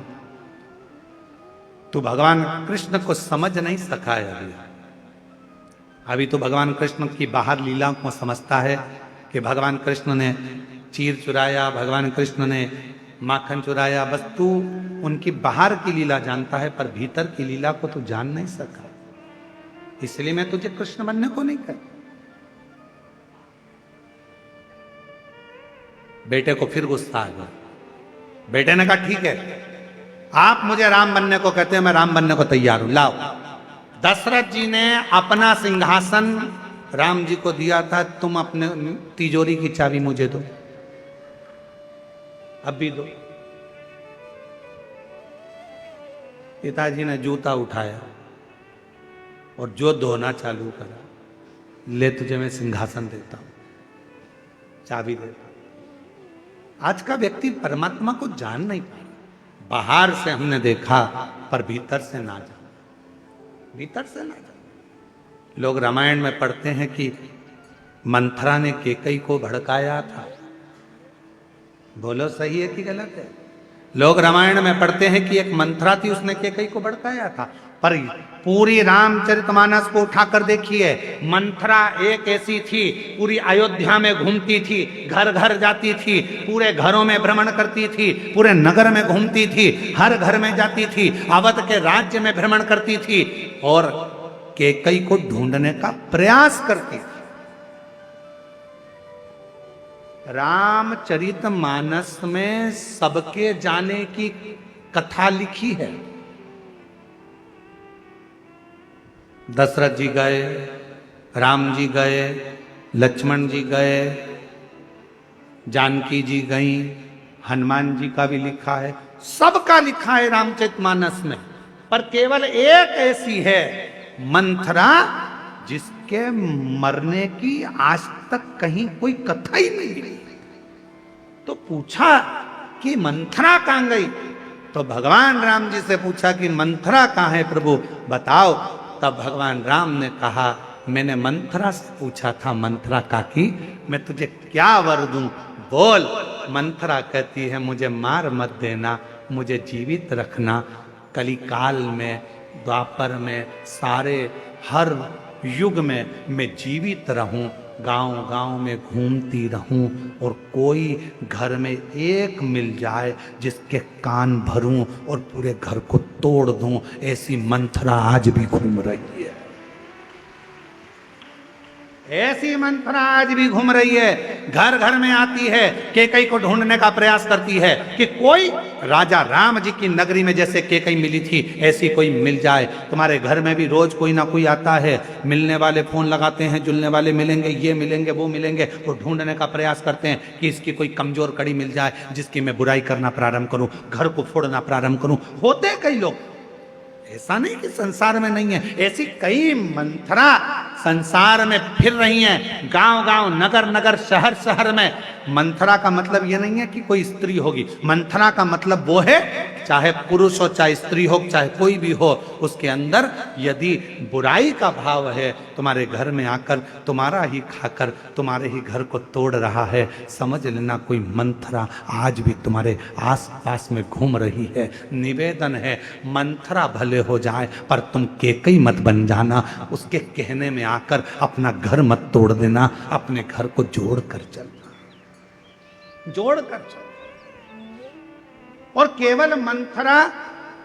तू भगवान कृष्ण को समझ नहीं सका है। अभी तो भगवान कृष्ण की बाहर लीला को समझता है कि भगवान कृष्ण ने चीर चुराया, भगवान कृष्ण ने माखन चुराया, बस तू उनकी बाहर की लीला जानता है, पर भीतर की लीला को तू जान नहीं सका, इसलिए मैं तुझे कृष्ण बनने को नहीं कहता। बेटे को फिर गुस्सा आ गया। बेटे ने कहा, ठीक है आप मुझे राम बनने को कहते हैं, मैं राम बनने को तैयार हूं, लाओ। दशरथ जी ने अपना सिंहासन राम जी को दिया था, तुम अपने तिजोरी की चाबी मुझे दो, अब भी दो। पिताजी ने जूता उठाया और जो धोना चालू करा, ले तुझे मैं सिंहासन देता हूं, चाबी देता हूं। आज का व्यक्ति परमात्मा को जान नहीं पा रहा। बाहर से हमने देखा पर भीतर से ना जाना, भीतर से ना जाना। लोग रामायण में पढ़ते हैं कि मंथरा ने केकई को भड़काया था। बोलो सही है कि गलत है? लोग रामायण में पढ़ते हैं कि एक मंथरा थी, उसने केकई को भड़काया था। पर पूरी रामचरितमानस को उठाकर देखिए, मंथरा एक ऐसी थी, पूरी अयोध्या में घूमती थी, घर घर जाती थी, पूरे घरों में भ्रमण करती थी, पूरे नगर में घूमती थी, हर घर में जाती थी, अवध के राज्य में भ्रमण करती थी और केकई को ढूंढने का प्रयास करती थी। रामचरितमानस में सबके जाने की कथा लिखी है। दशरथ जी गए, राम जी गए, लक्ष्मण जी गए, जानकी जी गई, हनुमान जी का भी लिखा है, सबका लिखा है रामचरितमानस में। पर केवल एक ऐसी है मंथरा जिसके मरने की आज तक कहीं कोई कथा ही नहीं मिली। तो पूछा कि मंथरा कहां गई? तो भगवान राम जी से पूछा कि मंथरा कहां है प्रभु, बताओ। तब भगवान राम ने कहा, मैंने मंथरा से पूछा था, मंथरा काकी मैं तुझे क्या वर दूं, बोल। मंथरा कहती है, मुझे मार मत देना, मुझे जीवित रखना, कलिकाल में, द्वापर में, सारे हर युग में मैं जीवित रहूं, गांव गांव में घूमती रहूं और कोई घर में एक मिल जाए जिसके कान भरूं और पूरे घर को तोड़ दूं, ऐसी मंथरा आज भी घूम रही है। ऐसी मंथरा आज भी घूम रही है, घर घर में आती है, केकई को ढूंढने का प्रयास करती है कि कोई राजा राम जी की नगरी में जैसे केकई मिली थी ऐसी कोई मिल जाए। तुम्हारे घर में भी रोज कोई ना कोई आता है, मिलने वाले फोन लगाते हैं, जुलने वाले मिलेंगे, ये मिलेंगे वो मिलेंगे, और ढूंढने का प्रयास करते हैं कि इसकी कोई कमजोर कड़ी मिल जाए जिसकी मैं बुराई करना प्रारंभ करूं, घर को फोड़ना प्रारंभ करूं। होते कई लोग, ऐसा नहीं कि संसार में नहीं है, ऐसी कई मंथरा संसार में फिर रही हैं, गांव गांव, नगर नगर, शहर शहर में। मंथरा का मतलब यह नहीं है कि कोई स्त्री होगी, मंथरा का मतलब वो है चाहे पुरुष हो, चाहे स्त्री हो, चाहे कोई भी हो, उसके अंदर यदि बुराई का भाव है, तुम्हारे घर में आकर तुम्हारा ही खाकर तुम्हारे ही घर को तोड़ रहा है, समझ लेना कोई मंथरा आज भी तुम्हारे आसपास में घूम रही है। निवेदन है, मंथरा भले हो जाए पर तुम केकई मत बन जाना, उसके कहने में आकर अपना घर मत तोड़ देना, अपने घर को जोड़ कर चलना, जोड़ कर चलना। और केवल मंथरा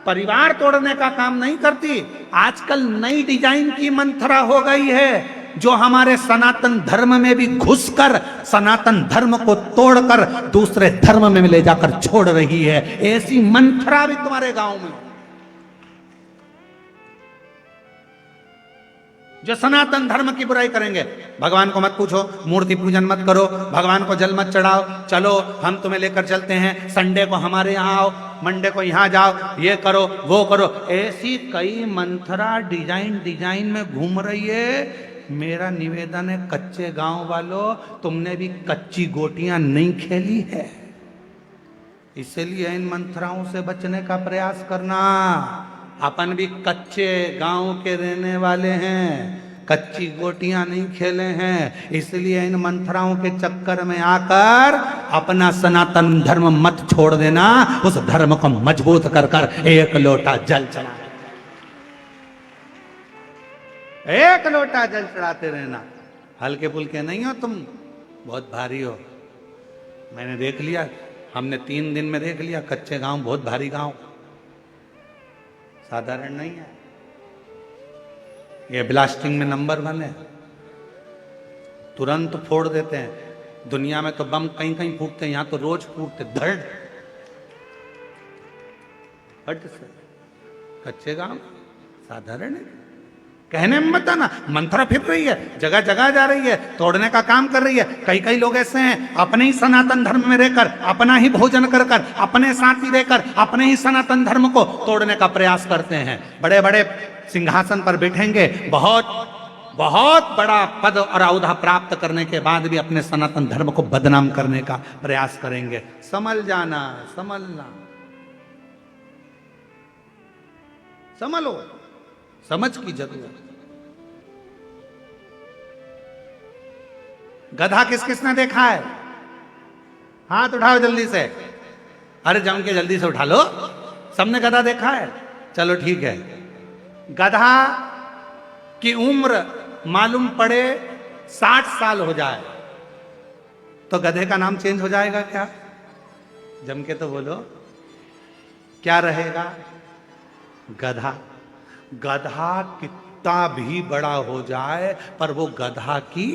परिवार तोड़ने का काम नहीं करती, आजकल नई डिजाइन की मंथरा हो गई है जो हमारे सनातन धर्म में भी घुसकर सनातन धर्म को तोड़कर दूसरे धर्म में ले जाकर छोड़ रही है। ऐसी मंथरा भी तुम्हारे गांव में, जो सनातन धर्म की बुराई करेंगे। भगवान को मत पूछो, मूर्ति पूजन मत करो, भगवान को जल मत चढ़ाओ, चलो हम तुम्हें लेकर चलते हैं, संडे को हमारे यहाँ आओ, मंडे को यहाँ जाओ, ये करो वो करो। ऐसी कई मंथरा डिजाइन में घूम रही है। मेरा निवेदन है, कच्चे गांव वालों, तुमने भी कच्ची गोटियां नहीं खेली है, इसलिए इन मंथराओं से बचने का प्रयास करना। अपन भी कच्चे गांव के रहने वाले हैं, कच्ची गोटियां नहीं खेले हैं, इसलिए इन मंथराओं के चक्कर में आकर अपना सनातन धर्म मत छोड़ देना, उस धर्म को मजबूत कर कर एक लोटा जल चढ़ा, एक लोटा जल चढ़ाते रहना। हल्के फुल्के नहीं हो तुम, बहुत भारी हो। मैंने देख लिया, हमने 3 दिन में देख लिया, कच्चे गांव बहुत भारी गांव, साधारण नहीं है। ये ब्लास्टिंग में नंबर 1 है, तुरंत फोड़ देते हैं। दुनिया में तो बम कहीं कहीं फूटते हैं, यहां तो रोज फूटते, धड़। हट से कच्चे गांव साधारण है, कहने में मत आना। मंथरा फिर रही है, जगह जगह जा रही है, तोड़ने का काम कर रही है। कई कई लोग ऐसे हैं अपने ही सनातन धर्म में रहकर, अपना ही भोजन कर कर, अपने साथ ही रहकर अपने ही सनातन धर्म को तोड़ने का प्रयास करते हैं। बड़े बड़े सिंहासन पर बैठेंगे, बहुत बहुत बड़ा पद और औदा प्राप्त करने के बाद भी अपने सनातन धर्म को बदनाम करने का प्रयास करेंगे। संभल जाना, संभलना, संभलो, समझ की जरूरत। गधा किस किसने देखा है? हाथ उठाओ जल्दी से। अरे जम के जल्दी से उठा लो, सबने गधा देखा है। चलो ठीक है, गधा की उम्र मालूम पड़े 60 साल हो जाए तो गधे का नाम चेंज हो जाएगा क्या? जम के तो बोलो, क्या रहेगा? गधा। गधा कितना भी बड़ा हो जाए पर वो गधा की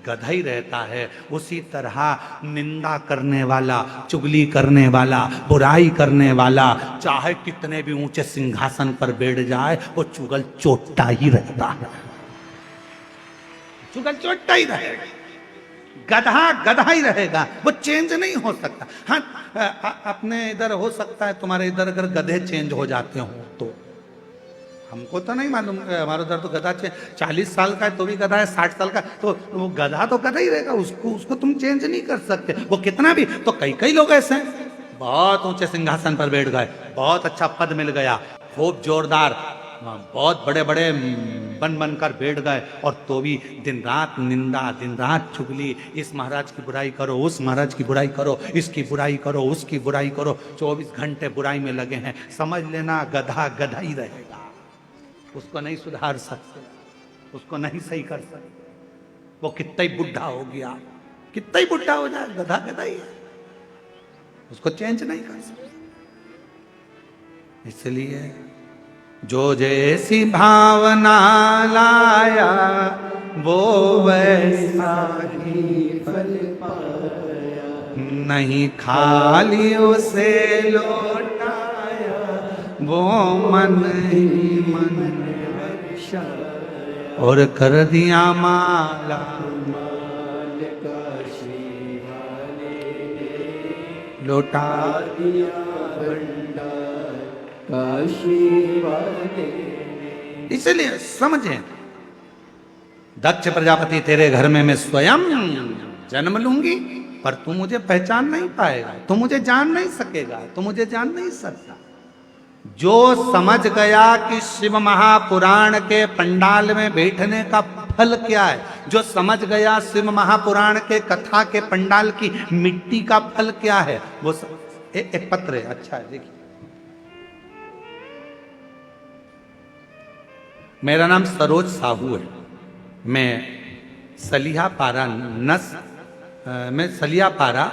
गधा ही रहता है। उसी तरह निंदा करने वाला, चुगली करने वाला, बुराई करने वाला चाहे कितने भी ऊंचे सिंहासन पर बैठ जाए वो चुगल चोटा ही रहता है, चुगल चोटा ही रहेगा। गधा गधा ही रहेगा, वो चेंज नहीं हो सकता। हाँ, अपने इधर हो सकता है, तुम्हारे इधर अगर गधे चेंज हो जाते हो तो हमको तो नहीं मालूम। हमारे उधर तो गधा 40 साल का है तो भी गधा है, 60 साल का तो वो गधा तो गधा ही रहेगा, उसको तुम चेंज नहीं कर सकते। वो कितना भी, तो कई कई लोग ऐसे हैं बहुत ऊंचे सिंहासन पर बैठ गए, बहुत अच्छा पद मिल गया, खूब जोरदार, बहुत बड़े बड़े बनकर बैठ गए और तो भी दिन रात निंदा, दिन रात चुगली, इस महाराज की बुराई करो, उस महाराज की बुराई करो, इसकी बुराई करो, उसकी बुराई करो, 24 घंटे बुराई में लगे हैं। समझ लेना गधा गधा ही रहेगा, उसको नहीं सुधार सकते, उसको नहीं सही कर सकते। वो कितना ही बुढ़ा हो गया, कितना ही बुढ़ा हो जाए, गधा गधा ही है, उसको चेंज नहीं कर सकते। इसलिए जो जैसी भावना लाया वो वैसा ही फल पाया, नहीं खाली उसे लौटाया, वो मन ही मन वर्षाया, और कर दिया माला माल काशी वाले लौटा दिया भंडार काशी वाले। इसलिए समझे, दक्ष प्रजापति तेरे घर में मैं स्वयं जन्म लूंगी पर तू मुझे पहचान नहीं पाएगा, तू मुझे जान नहीं सकेगा, तू मुझे जान नहीं सकता। जो समझ गया कि शिव महापुराण के पंडाल में बैठने का फल क्या है, जो समझ गया शिव महापुराण के कथा के पंडाल की मिट्टी का फल क्या है, वो एक पत्र है, अच्छा है, देखिए। मेरा नाम सरोज साहू है, मैं सलियापारा मैं सलियापारा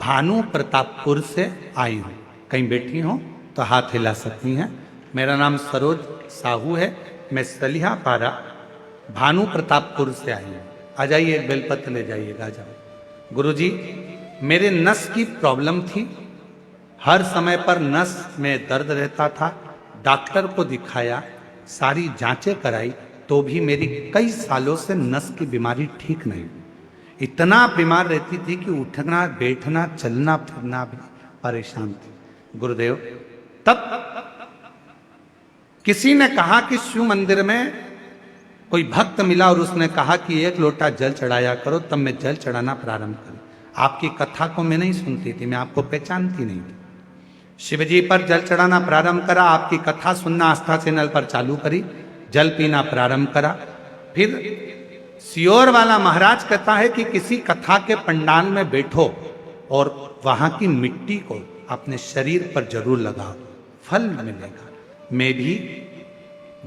भानु प्रतापपुर से आई हूँ। कहीं बैठी हो तो हाथ हिला सकती हैं। मेरा नाम सरोज साहू है, मैं सलियापारा भानु प्रतापपुर से आई हूँ। आ जाइए, एक बेलपत्र ले जाइएगा, आ जाओ। गुरुजी, मेरे नस की प्रॉब्लम थी, हर समय पर नस में दर्द रहता था, डॉक्टर को दिखाया, सारी जांचें कराई तो भी मेरी कई सालों से नस की बीमारी ठीक नहीं हुई। इतना बीमार रहती थी कि उठना बैठना चलना फिरना भी परेशान थी। गुरुदेव, तब किसी ने कहा कि शिव मंदिर में कोई भक्त मिला और उसने कहा कि 1 लोटा जल चढ़ाया करो, तब मैं जल चढ़ाना प्रारंभ करी। आपकी कथा को मैं नहीं सुनती थी, मैं आपको पहचानती नहीं थी। शिवजी पर जल चढ़ाना प्रारंभ करा, आपकी कथा सुनना आस्था चैनल पर चालू करी, जल पीना प्रारंभ करा। फिर सियोर वाला महाराज कहता है कि किसी कथा के पंडाल में बैठो और वहां की मिट्टी को अपने शरीर पर जरूर लगाओ, फल मिलेगा। मैं भी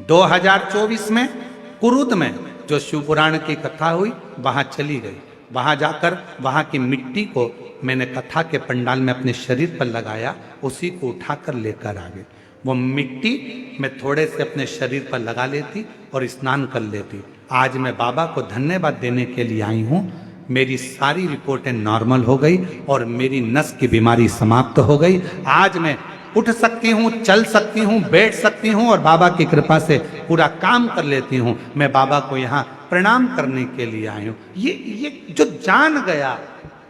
2024 में कुरुद में जो शिव पुराण की कथा हुई वहां चली गई, वहां जाकर वहां की मिट्टी को मैंने कथा के पंडाल में अपने शरीर पर लगाया, उसी को उठाकर लेकर आ गए। वो मिट्टी मैं थोड़े से अपने शरीर पर लगा लेती और स्नान कर लेती। आज मैं बाबा को धन्यवाद देने के लिए आई हूँ। मेरी सारी रिपोर्टें नॉर्मल हो गई और मेरी नस की बीमारी समाप्त हो गई। आज मैं उठ सकती हूँ, चल सकती हूँ, बैठ सकती हूँ और बाबा की कृपा से पूरा काम कर लेती हूँ। मैं बाबा को यहाँ प्रणाम करने के लिए आई हूँ। ये जो जान गया,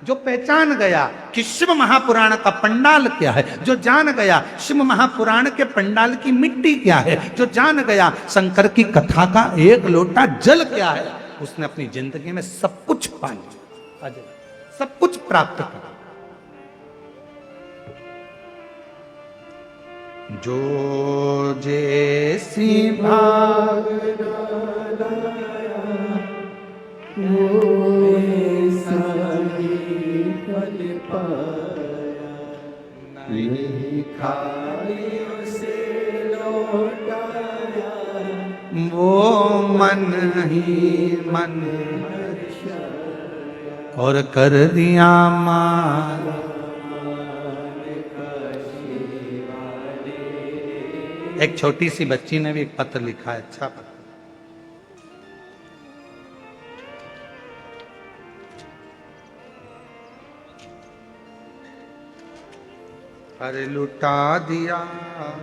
जो पहचान गया कि शिव महापुराण का पंडाल क्या है, जो जान गया शिव महापुराण के पंडाल की मिट्टी क्या है, जो जान गया शंकर की कथा का एक लोटा जल क्या है, उसने अपनी जिंदगी में सब कुछ पा लिया, सब कुछ प्राप्त किया। जो जैसी भावना ऐसा ही फल पाया, नहीं खाई उसे लौटाया, वो मन ही मन और कर दिया मार। एक छोटी सी बच्ची ने भी एक पत्र लिखा है, अच्छा पत्र। अरे लुटा दिया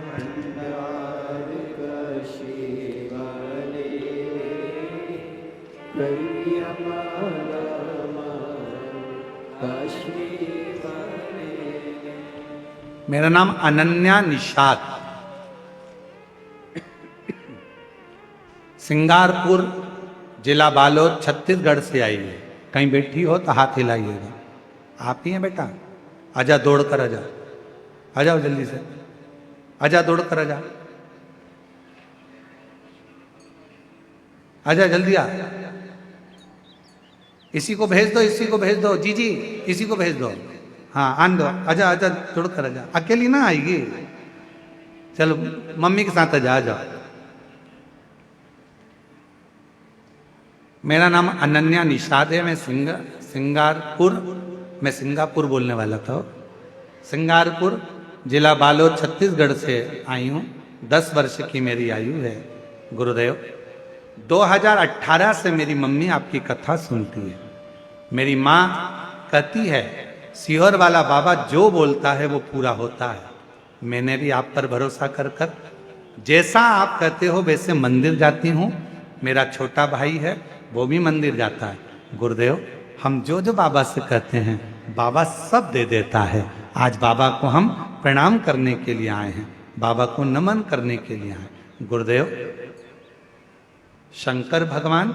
भंडार काशी वाले, करिया माला माल काशी वाले। मेरा नाम अनन्या निषाद, सिंगारपुर जिला बालोद छत्तीसगढ़ से आई है। कहीं बैठी हो तो हाथ हिलाइएगा। आप ही हैं बेटा? आजा दौड़ कर आजा, आ जाओ जल्दी से, आजा दौड़ कर आजा, आजा जल्दी आ। इसी को भेज दो, इसी को भेज दो, जी जी इसी को भेज दो। हाँ आन दो, आजा आजा दौड़ कर आजा। अकेली ना आएगी, चलो मम्मी के साथ आजा, आ जाओ। मेरा नाम अनन्या निषाद है। मैं सिंगापुर बोलने वाला था। सिंगारपुर जिला बालोद छत्तीसगढ़ से आई हूँ। 10 वर्ष की मेरी आयु है गुरुदेव। 2018 से मेरी मम्मी आपकी कथा सुनती है। मेरी माँ कहती है सीहोर वाला बाबा जो बोलता है वो पूरा होता है। मैंने भी आप पर भरोसा कर कर जैसा आप कहते हो वैसे मंदिर जाती हूँ। मेरा छोटा भाई है, वो भी मंदिर जाता है। गुरुदेव, हम जो जो बाबा से कहते हैं बाबा सब दे देता है। आज बाबा को हम प्रणाम करने के लिए आए हैं, बाबा को नमन करने के लिए आए। गुरुदेव, शंकर भगवान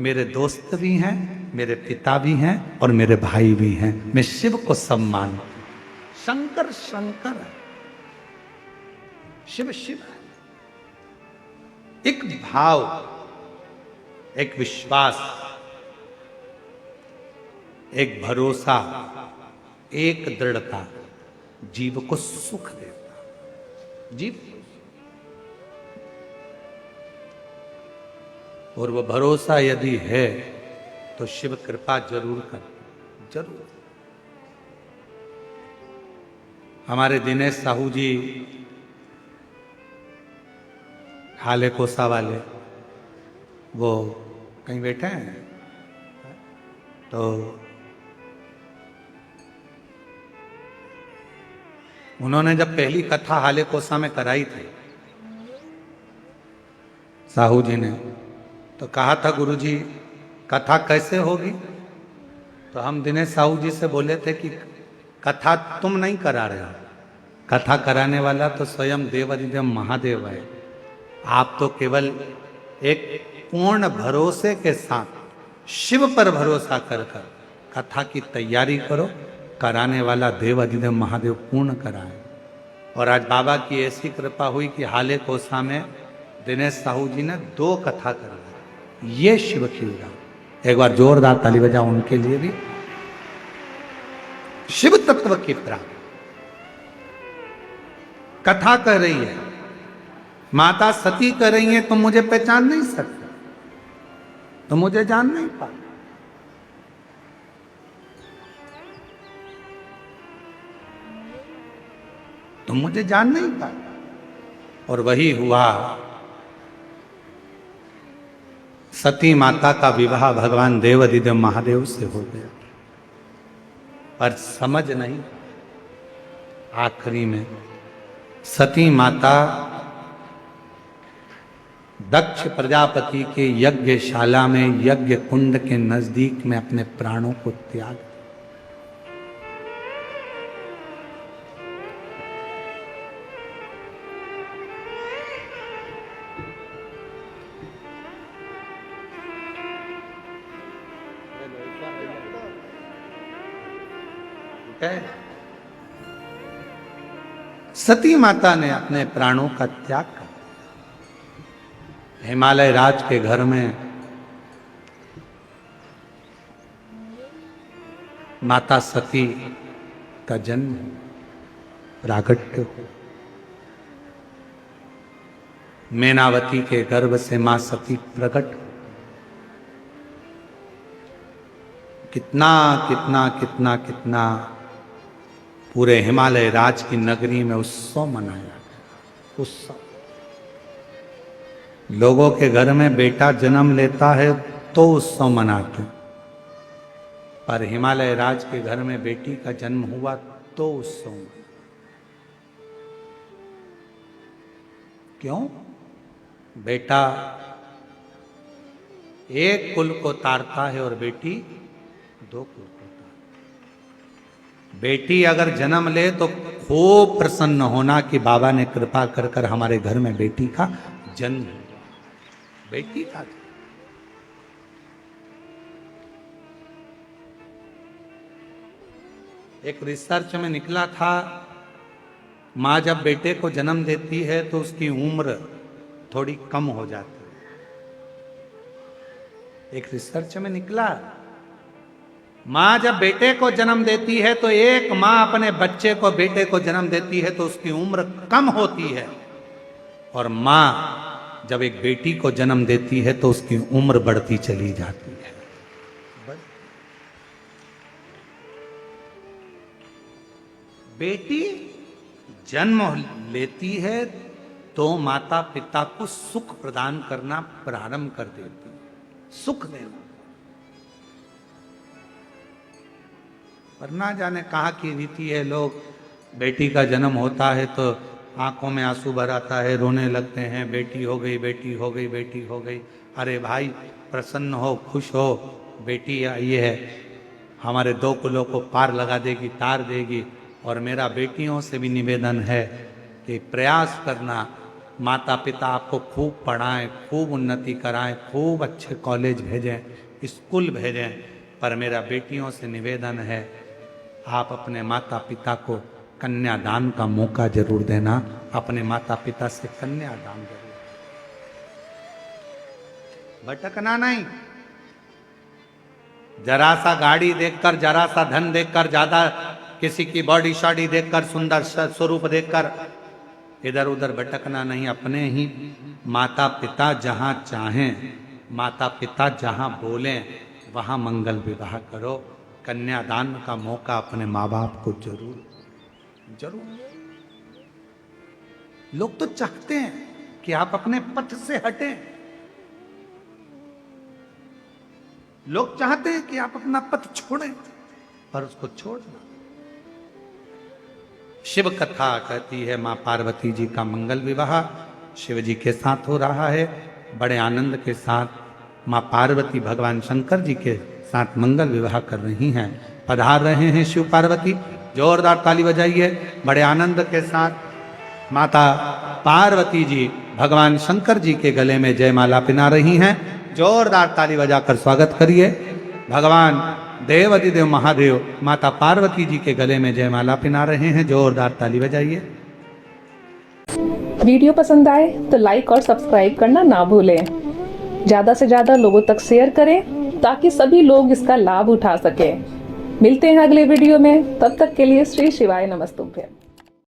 मेरे दोस्त भी हैं, मेरे पिता भी हैं और मेरे भाई भी हैं। मैं शिव को सब मानू। शंकर शंकर है, शिव शिव है। एक भाव, एक विश्वास, एक भरोसा, एक दृढ़ता जीव को सुख देता। जीव और वो भरोसा यदि है तो शिव कृपा जरूर कर, जरूर। हमारे दिनेश साहू जी हाले कोसा वाले, वो कहीं बैठे हैं, तो उन्होंने जब पहली कथा हाले कोसा में कराई थी साहू जी ने, तो कहा था गुरुजी कथा कैसे होगी? तो हम दिनेश साहू जी से बोले थे कि कथा तुम नहीं करा रहे हो, कथा कराने वाला तो स्वयं देवाधिदेव महादेव है। आप तो केवल एक पूर्ण भरोसे के साथ शिव पर भरोसा कर कर कथा की तैयारी करो। कराने वाला देवाधिदेव महादेव पूर्ण कराए। और आज बाबा की ऐसी कृपा हुई कि हाले कोसा में दिनेश साहू जी ने 2 कथा कर दी। ये शिव की उड़ान। एक बार जोरदार ताली बजाओ उनके लिए भी। शिव तत्व की प्राप्ति कथा कर रही है, माता सती कर रही है। तुम मुझे पहचान नहीं सकते, तुम मुझे जान नहीं पाते। तुम मुझे जान नहीं पाते। और वही हुआ, सती माता का विवाह भगवान देवाधिदेव महादेव से हो गया। पर समझ नहीं, आखिरी में सती माता दक्ष प्रजापति के यज्ञशाला में यज्ञ कुंड के नजदीक में अपने प्राणों को त्याग दिया। सती माता ने अपने प्राणों का त्याग कर हिमालय राज के घर में माता सती का जन्म प्रागट्य हो। मैनावती के गर्भ से मां सती प्रकट। कितना कितना कितना कितना पूरे हिमालय राज की नगरी में उत्सव मनाया। उत्सव, लोगों के घर में बेटा जन्म लेता है तो उत्सव मनाते, पर हिमालय राज के घर में बेटी का जन्म हुआ तो उत्सव मनाते। क्यों? बेटा एक कुल को तारता है और बेटी दो कुल को तारता। बेटी अगर जन्म ले तो खूब प्रसन्न होना कि बाबा ने कृपा कर कर हमारे घर में बेटी का जन्म हुआ। बेटी का एक रिसर्च में निकला था, मां जब बेटे को जन्म देती है तो उसकी उम्र थोड़ी कम हो जाती है। एक रिसर्च में निकला, मां जब बेटे को जन्म देती है तो एक मां अपने बच्चे को बेटे को जन्म देती है तो उसकी उम्र कम होती है, और मां जब एक बेटी को जन्म देती है तो उसकी उम्र बढ़ती चली जाती है। बेटी जन्म लेती है तो माता पिता को सुख प्रदान करना प्रारंभ कर देती है, सुख देना। पर ना जाने कहाँ की रीति है, लोग बेटी का जन्म होता है तो आंखों में आंसू भर आता है, रोने लगते हैं, बेटी हो गई, बेटी हो गई, बेटी हो गई। अरे भाई प्रसन्न हो, खुश हो, बेटी आई है, हमारे दो कुलों को पार लगा देगी, तार देगी। और मेरा बेटियों से भी निवेदन है कि प्रयास करना, माता पिता आपको खूब पढ़ाएं, खूब उन्नति कराएं, खूब अच्छे कॉलेज भेजें, स्कूल भेजें, पर मेरा बेटियों से निवेदन है आप अपने माता पिता को कन्यादान का मौका जरूर देना। अपने माता पिता से कन्यादान जरूर, भटकना नहीं। जरा सा गाड़ी देखकर, जरा सा धन देखकर, ज्यादा किसी की बॉडी शॉडी देखकर, सुंदर स्वरूप देखकर इधर उधर भटकना नहीं। अपने ही माता पिता जहां चाहें, माता पिता जहां बोलें, वहां मंगल विवाह करो। कन्यादान का मौका अपने माँ बाप को जरूर जरूर। लोग तो चाहते हैं कि आप अपने पथ से हटें, लोग चाहते हैं कि आप अपना पथ छोड़ें, पर उसको छोड़ना। शिव कथा कहती है मां पार्वती जी का मंगल विवाह शिव जी के साथ हो रहा है। बड़े आनंद के साथ मां पार्वती भगवान शंकर जी के साथ मंगल विवाह कर रही हैं। पधार रहे हैं शिव पार्वती, जोरदार ताली बजाइए। बड़े आनंद के साथ माता पार्वती जी भगवान शंकर जी के गले में जयमाला पिना रही हैं। जोरदार ताली बजाकर स्वागत करिए। भगवान देवाधिदेव महादेव माता पार्वती जी के गले में जयमाला पिना रहे हैं। जोरदार ताली बजाइए। वीडियो पसंद आए तो लाइक और सब्सक्राइब करना ना भूलें। ज़्यादा से ज़्यादा लोगों तक शेयर करें ताकि सभी लोग इसका लाभ उठा सकें। मिलते हैं अगले वीडियो में, तब तक के लिए श्री शिवाय नमस्तुभ्यं।